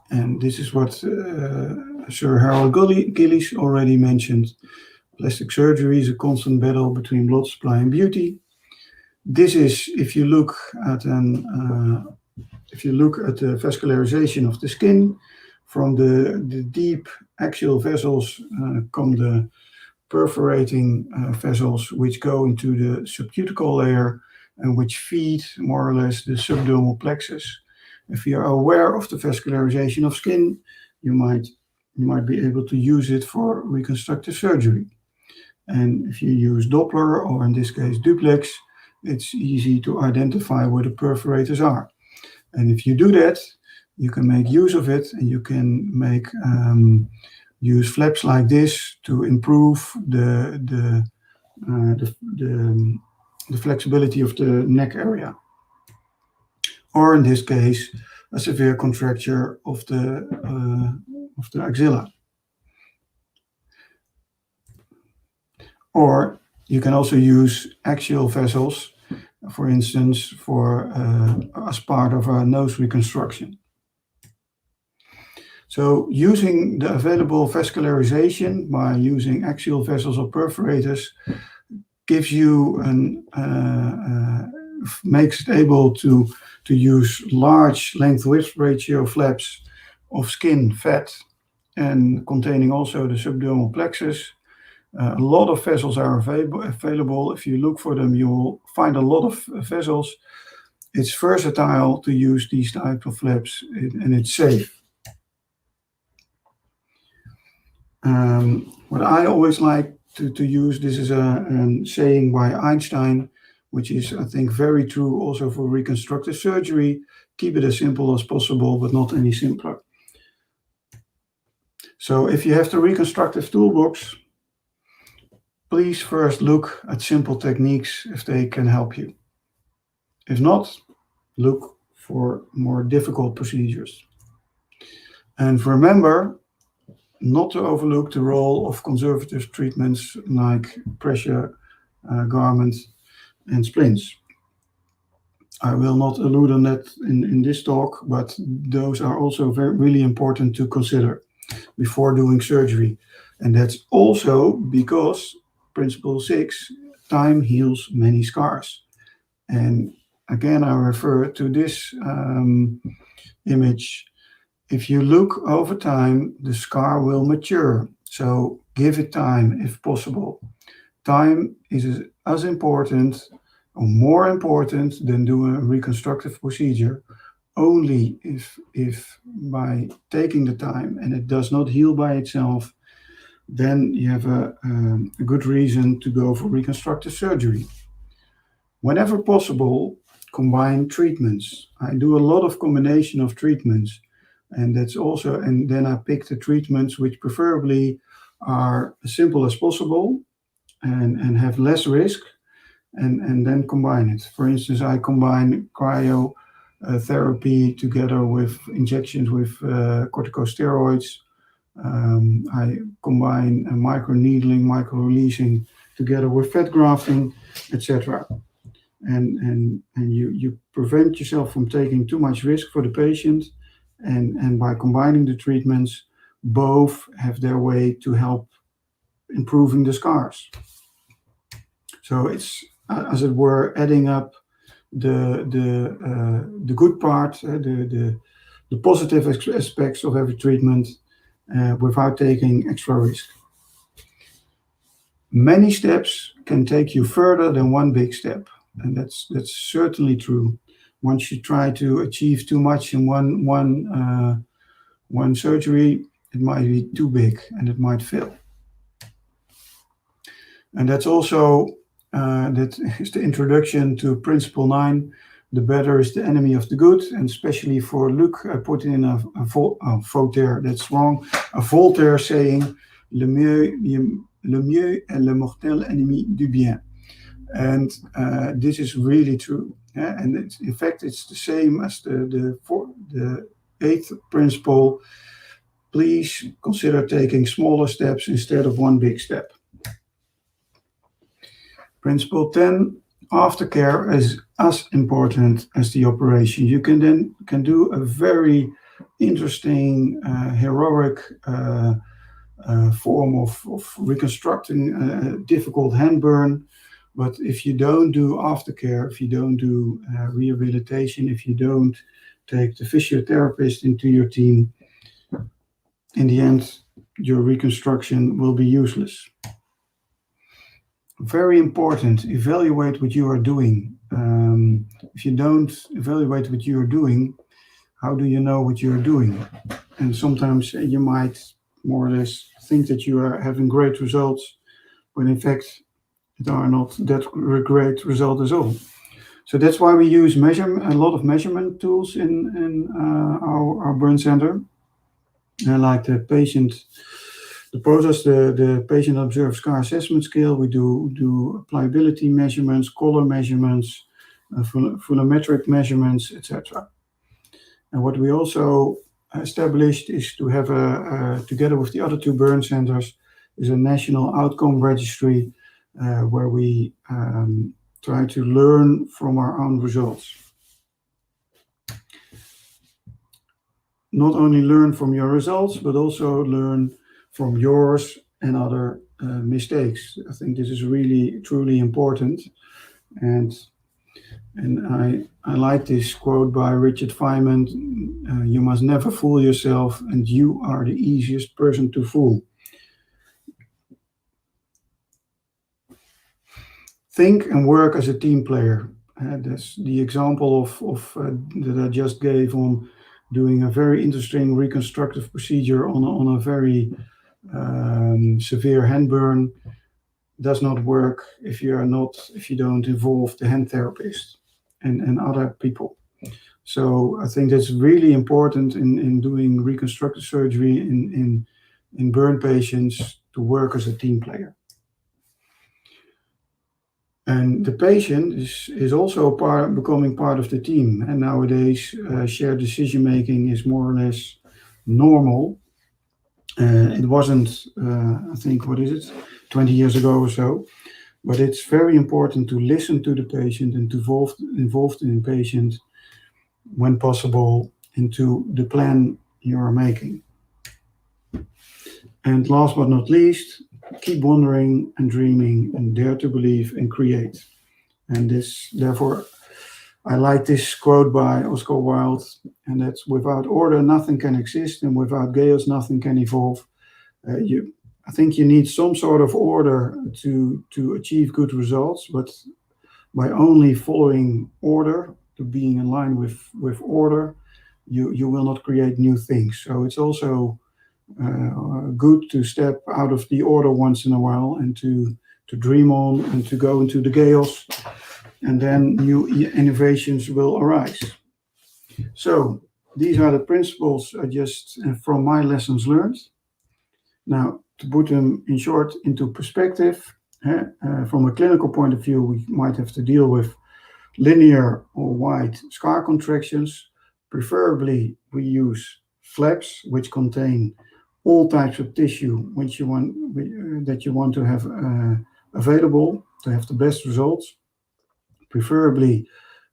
And this is what Sir Harold Gillies already mentioned. Plastic surgery is a constant battle between blood supply and beauty. This is, if you look at the vascularization of the skin, from the deep axial vessels come the perforating vessels, which go into the subcuticle layer and which feed more or less the subdermal plexus. If you are aware of the vascularization of skin, you might be able to use it for reconstructive surgery. And if you use Doppler, or in this case duplex, it's easy to identify where the perforators are. And if you do that, you can make use of it, and you can make use flaps like this to improve the flexibility of the neck area. Or in this case, a severe contracture of the axilla. Or you can also use axial vessels, for instance, as part of a nose reconstruction. So using the available vascularization by using axial vessels or perforators gives you makes it able to use large length-width ratio flaps of skin, fat, and containing also the subdermal plexus. A lot of vessels are available. If you look for them, you will find a lot of vessels. It's versatile to use these types of flaps, and it's safe. What I always like to use, this is a saying by Einstein, which is, I think, very true also for reconstructive surgery. Keep it as simple as possible, but not any simpler. So if you have the reconstructive toolbox, please first look at simple techniques if they can help you. If not, look for more difficult procedures. And remember not to overlook the role of conservative treatments like pressure garments and splints. I will not allude on that in this talk, but those are also really important to consider before doing surgery. And that's also because Principle 6, time heals many scars. And again, I refer to this image. If you look over time, the scar will mature. So give it time if possible. Time is as important or more important than doing a reconstructive procedure. only if by taking the time and it does not heal by itself, then you have a good reason to go for reconstructive surgery. Whenever possible, combine treatments. I do a lot of combination of treatments, and then I pick the treatments which preferably are as simple as possible and have less risk, and then combine it. For instance, I combine cryotherapy together with injections with corticosteroids. I combine microneedling, micro-releasing together with fat grafting, etc. And you prevent yourself from taking too much risk for the patient, and by combining the treatments, both have their way to help improving the scars. So it's, as it were, adding up the good part, the positive aspects of every treatment without taking extra risk. Many steps can take you further than one big step, and that's certainly true. Once you try to achieve too much in one surgery, it might be too big and it might fail. And that's also that is the introduction to Principle 9. The better is the enemy of the good, and especially for Luc, I put in a Voltaire. That's wrong. A Voltaire saying, "Le mieux est le mortel ennemi du bien," and this is really true. Yeah? And in fact, it's the same as the 8th principle. Please consider taking smaller steps instead of one big step. Principle 10, aftercare is as important as the operation. You can do a very interesting, heroic form of reconstructing a difficult hand burn. But if you don't do aftercare, if you don't do rehabilitation, if you don't take the physiotherapist into your team, in the end, your reconstruction will be useless. Very important, evaluate what you are doing. If you don't evaluate what you are doing, how do you know what you are doing? And sometimes you might more or less think that you are having great results, but in fact, it are not that great result at all. So that's why we use a lot of measurement tools in our burn center. Like the process, the patient observed scar assessment scale. We do pliability measurements, color measurements, volumetric measurements, etc. And what we also established is to have together with the other 2 burn centers, is a national outcome registry where we try to learn from our own results. Not only learn from your results, but also learn from yours and other mistakes. I think this is really, truly important. And I like this quote by Richard Feynman, you must never fool yourself, and you are the easiest person to fool. Think and work as a team player. That's the example of that I just gave on doing a very interesting reconstructive procedure on a very severe hand burn. Does not work if you don't involve the hand therapist and other people. So I think that's really important in doing reconstructive surgery in burn patients, to work as a team player. And the patient is also becoming part of the team. And nowadays, shared decision making is more or less normal. It wasn't, I think, 20 years ago or so. But it's very important to listen to the patient and to involved in the patient when possible into the plan you are making. And last but not least, keep wondering and dreaming and dare to believe and create. And therefore, I like this quote by Oscar Wilde, and that's, without order, nothing can exist, and without chaos, nothing can evolve. I think you need some sort of order to achieve good results, but by only following order, to being in line with order, you will not create new things. So it's also good to step out of the order once in a while and to dream on and to go into the chaos, and then new innovations will arise. So these are the principles just from my lessons learned. Now, to put them in short into perspective, from a clinical point of view, we might have to deal with linear or wide scar contractions. Preferably, we use flaps, which contain all types of tissue which you want that you want to have available to have the best results. Preferably,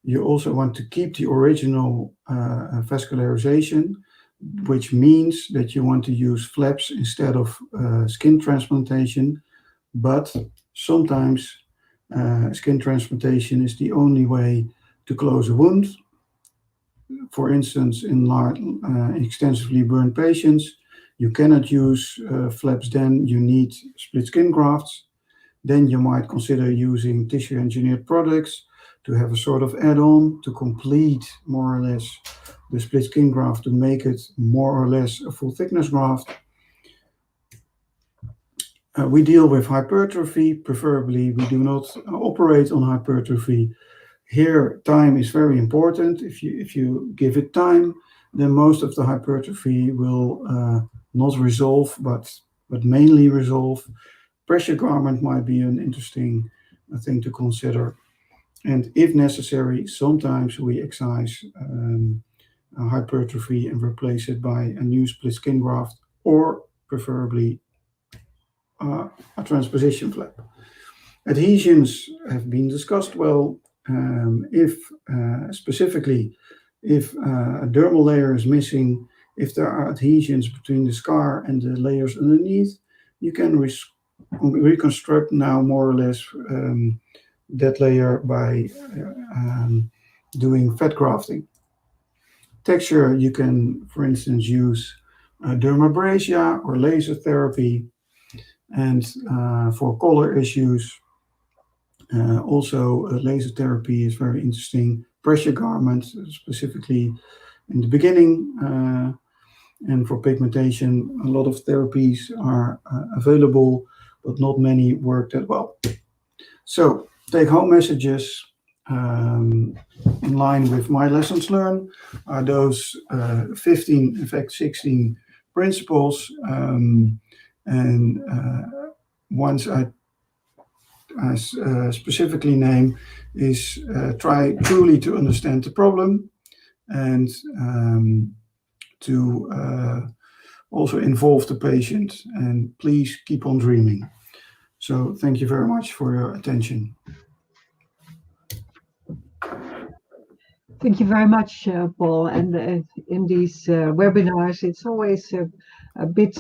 you also want to keep the original vascularization, which means that you want to use flaps instead of skin transplantation. But sometimes skin transplantation is the only way to close a wound. For instance, in extensively burned patients, you cannot use flaps then, you need split skin grafts. Then you might consider using tissue engineered products to have a sort of add-on to complete more or less the split skin graft, to make it more or less a full thickness graft. We deal with hypertrophy. Preferably, we do not operate on hypertrophy. Here, time is very important. If you give it time, then most of the hypertrophy will not resolve, but mainly resolve. Pressure garment might be an interesting thing to consider. And if necessary, sometimes we excise hypertrophy and replace it by a new split skin graft, or preferably a transposition flap. Adhesions have been discussed well. Specifically, if a dermal layer is missing, if there are adhesions between the scar and the layers underneath, you can reconstruct now more or less that layer by doing fat grafting. Texture, you can, for instance, use dermabrasia or laser therapy. And for color issues, also laser therapy is very interesting. Pressure garments, specifically in the beginning, and for pigmentation, a lot of therapies are available, but not many work that well. So, take-home messages in line with my lessons learned are those 15, in fact 16 principles, and ones I specifically name is try truly to understand the problem, and to also involve the patient, and please keep on dreaming. So thank you very much for your attention. Thank you very much, Paul. And in these webinars, it's always a bit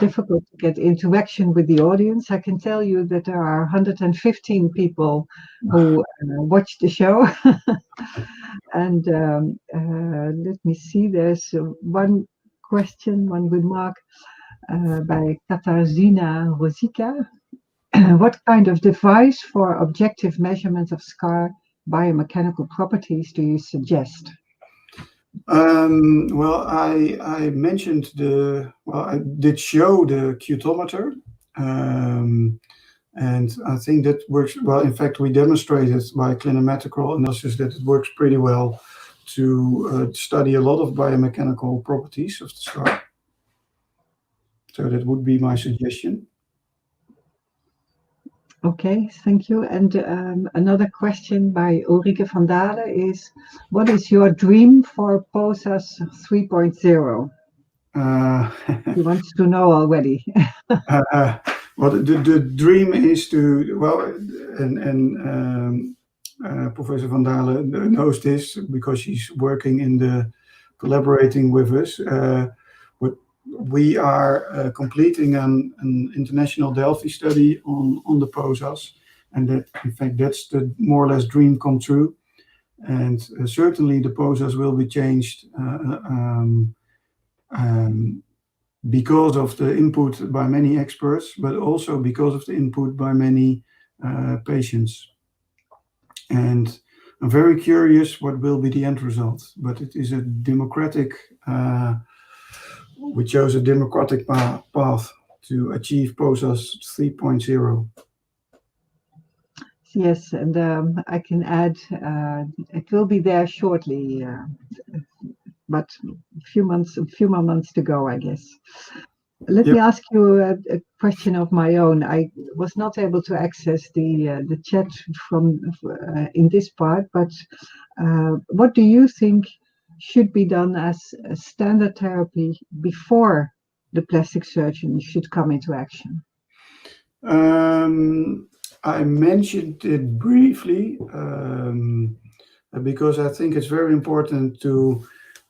difficult to get interaction with the audience. I can tell you that there are 115 people who watch the show. And let me see, there's one question, one remark by Katarzyna Rosika. What kind of device for objective measurement of scar biomechanical properties do you suggest? Well, I mentioned I did show the cutometer, and I think that works well. In fact, we demonstrated by clinometrical analysis that it works pretty well to study a lot of biomechanical properties of the scar. So that would be my suggestion. Okay, thank you. And another question by Ulrike van Dalen is, what is your dream for POSAS 3.0? He wants to know already. Well, the dream is to, well, and Professor van Dalen knows this because she's working in the collaborating with us. We are completing an international Delphi study on the POSAS, and that, in fact, that's the more or less dream come true. And certainly the POSAS will be changed because of the input by many experts, but also because of the input by many patients. And I'm very curious what will be the end result, but it is a democratic, we chose a democratic path to achieve POSAS 3.0. Yes, and I can add, it will be there shortly, but a few more months to go, I guess. Let me ask you a question of my own. I was not able to access the chat from in this part, but what do you think should be done as a standard therapy before the plastic surgeon should come into action? I mentioned it briefly because I think it's very important to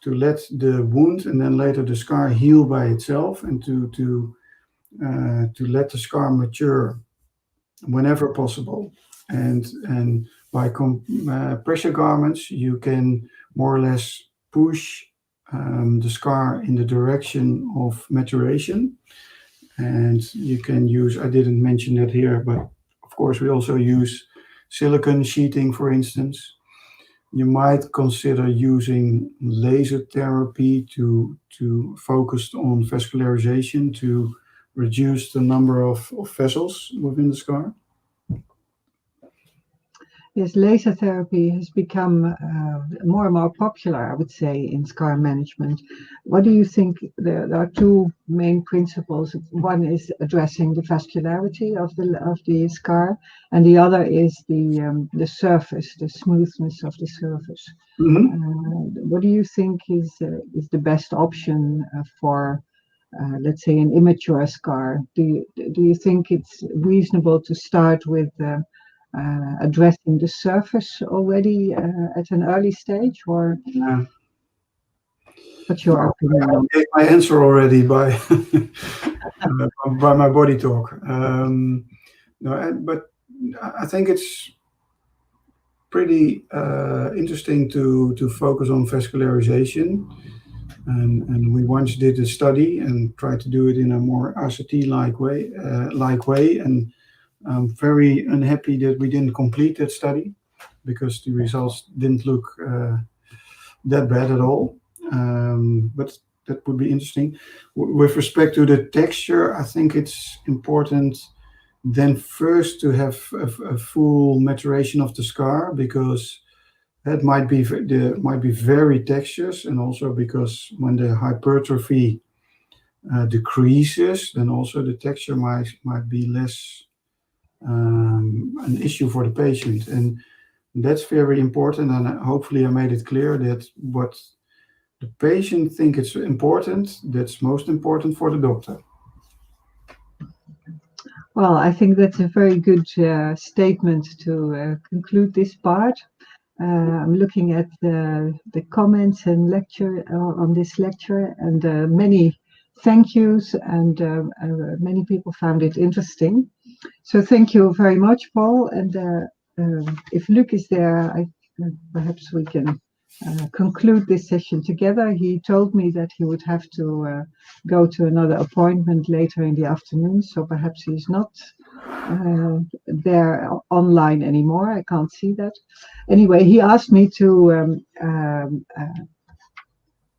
let the wound and then later the scar heal by itself, and to let the scar mature whenever possible. And by pressure garments, you can more or less push the scar in the direction of maturation. And you can use, I didn't mention that here, but of course we also use silicone sheeting, for instance. You might consider using laser therapy to focus on vascularization to reduce the number of vessels within the scar. Yes, laser therapy has become more and more popular, I would say, in scar management. What do you think? There are two main principles. One is addressing the vascularity of the scar, and the other is the surface, the smoothness of the surface. Mm-hmm. What do you think is the best option for, let's say, an immature scar? Do you think it's reasonable to start with addressing the surface already at an early stage, or what's your opinion? I gave my answer already by by my body talk. No, but I think it's pretty interesting to focus on vascularization, and we once did a study and tried to do it in a more RCT-like way, and I'm very unhappy that we didn't complete that study because the results didn't look that bad at all. But that would be interesting. With respect to the texture, I think it's important then first to have a full maturation of the scar, because that might be very texturous, and also because when the hypertrophy decreases, then also the texture might be less an issue for the patient, and that's very important. And hopefully I made it clear that what the patient thinks it's important, that's most important for the doctor. Well, I think that's a very good statement to conclude this part. I'm looking at the comments and lecture on this lecture, and many thank yous, and many people found it interesting. So thank you very much, Paul. And if Luc is there, perhaps we can conclude this session together. He told me that he would have to go to another appointment later in the afternoon, so perhaps he's not there online anymore. I can't see that. Anyway, he asked me to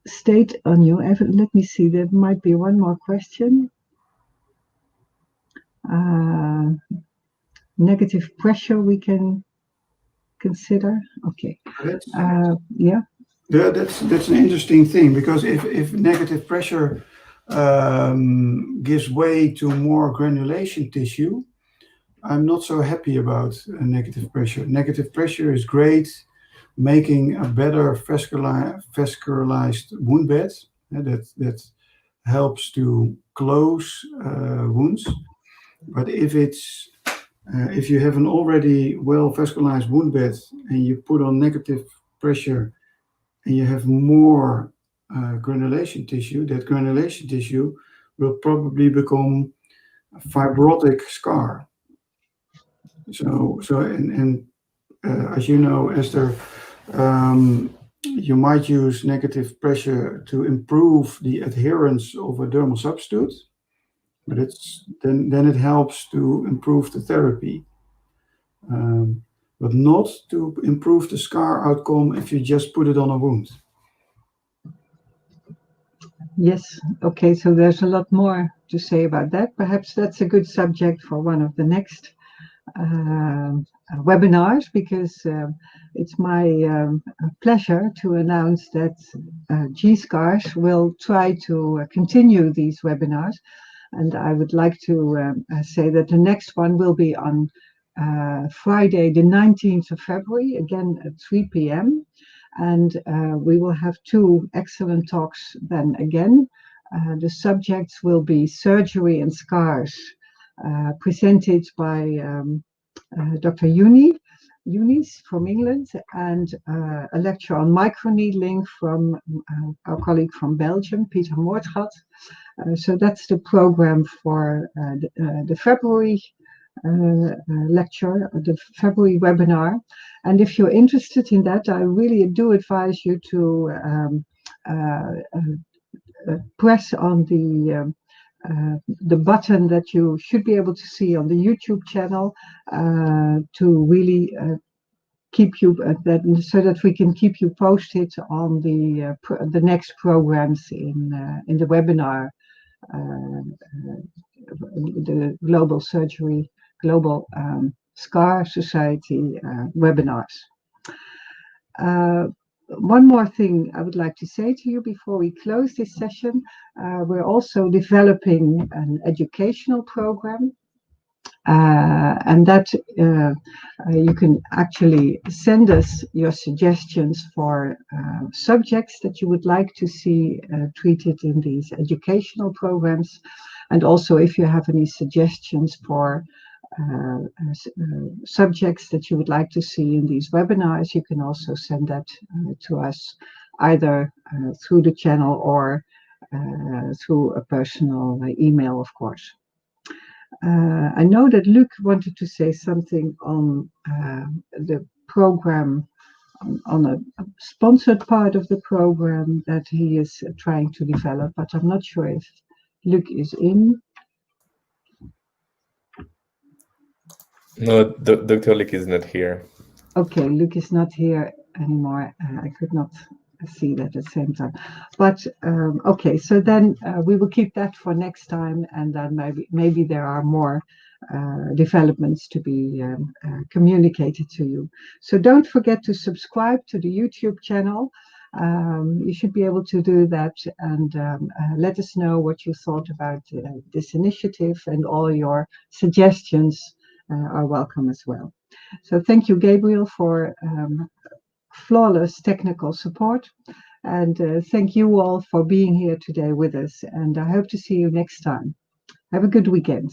state on you. Let me see, there might be one more question. Negative pressure we can consider. Okay. Yeah. Yeah, that's an interesting thing, because if negative pressure gives way to more granulation tissue, I'm not so happy about negative pressure. Negative pressure is great, making a better vascularized wound bed that helps to close wounds. But if you have an already well vascularized wound bed and you put on negative pressure and you have more granulation tissue, that granulation tissue will probably become a fibrotic scar. So as you know, Esther, you might use negative pressure to improve the adherence of a dermal substitute, but then it helps to improve the therapy. but not to improve the scar outcome if you just put it on a wound. Yes, okay, so there's a lot more to say about that. Perhaps that's a good subject for one of the next webinars, because it's my pleasure to announce that G-ScarS will try to continue these webinars. And I would like to say that the next one will be on Friday, the 19th of February, again at 3 p.m. And we will have 2 excellent talks then again. The subjects will be surgery and scars, presented by Dr. Eunice from England, and a lecture on microneedling from our colleague from Belgium, Peter Moortgat. So that's the program for the February lecture, the February webinar. And if you're interested in that, I really do advise you to press on the button that you should be able to see on the YouTube channel to really keep you so that we can keep you posted on the next programs in the webinar, the Global Scar Society webinars. One more thing I would like to say to you before we close this session. We're also developing an educational program, and that you can actually send us your suggestions for subjects that you would like to see treated in these educational programs. And also, if you have any suggestions for subjects that you would like to see in these webinars, you can also send that to us, either through the channel or through a personal email, of course. I know that Luc wanted to say something on the program, on a sponsored part of the program that he is trying to develop, but I'm not sure if Luc is in. No, Dr. Luc is not here. Okay, Luc is not here anymore. I could not see that at the same time. But okay, so then we will keep that for next time, and then maybe there are more developments to be communicated to you. So don't forget to subscribe to the YouTube channel. You should be able to do that, and let us know what you thought about this initiative, and all your suggestions are welcome as well. So thank you, Gabriel, for flawless technical support, and thank you all for being here today with us, and I hope to see you next time. Have a good weekend.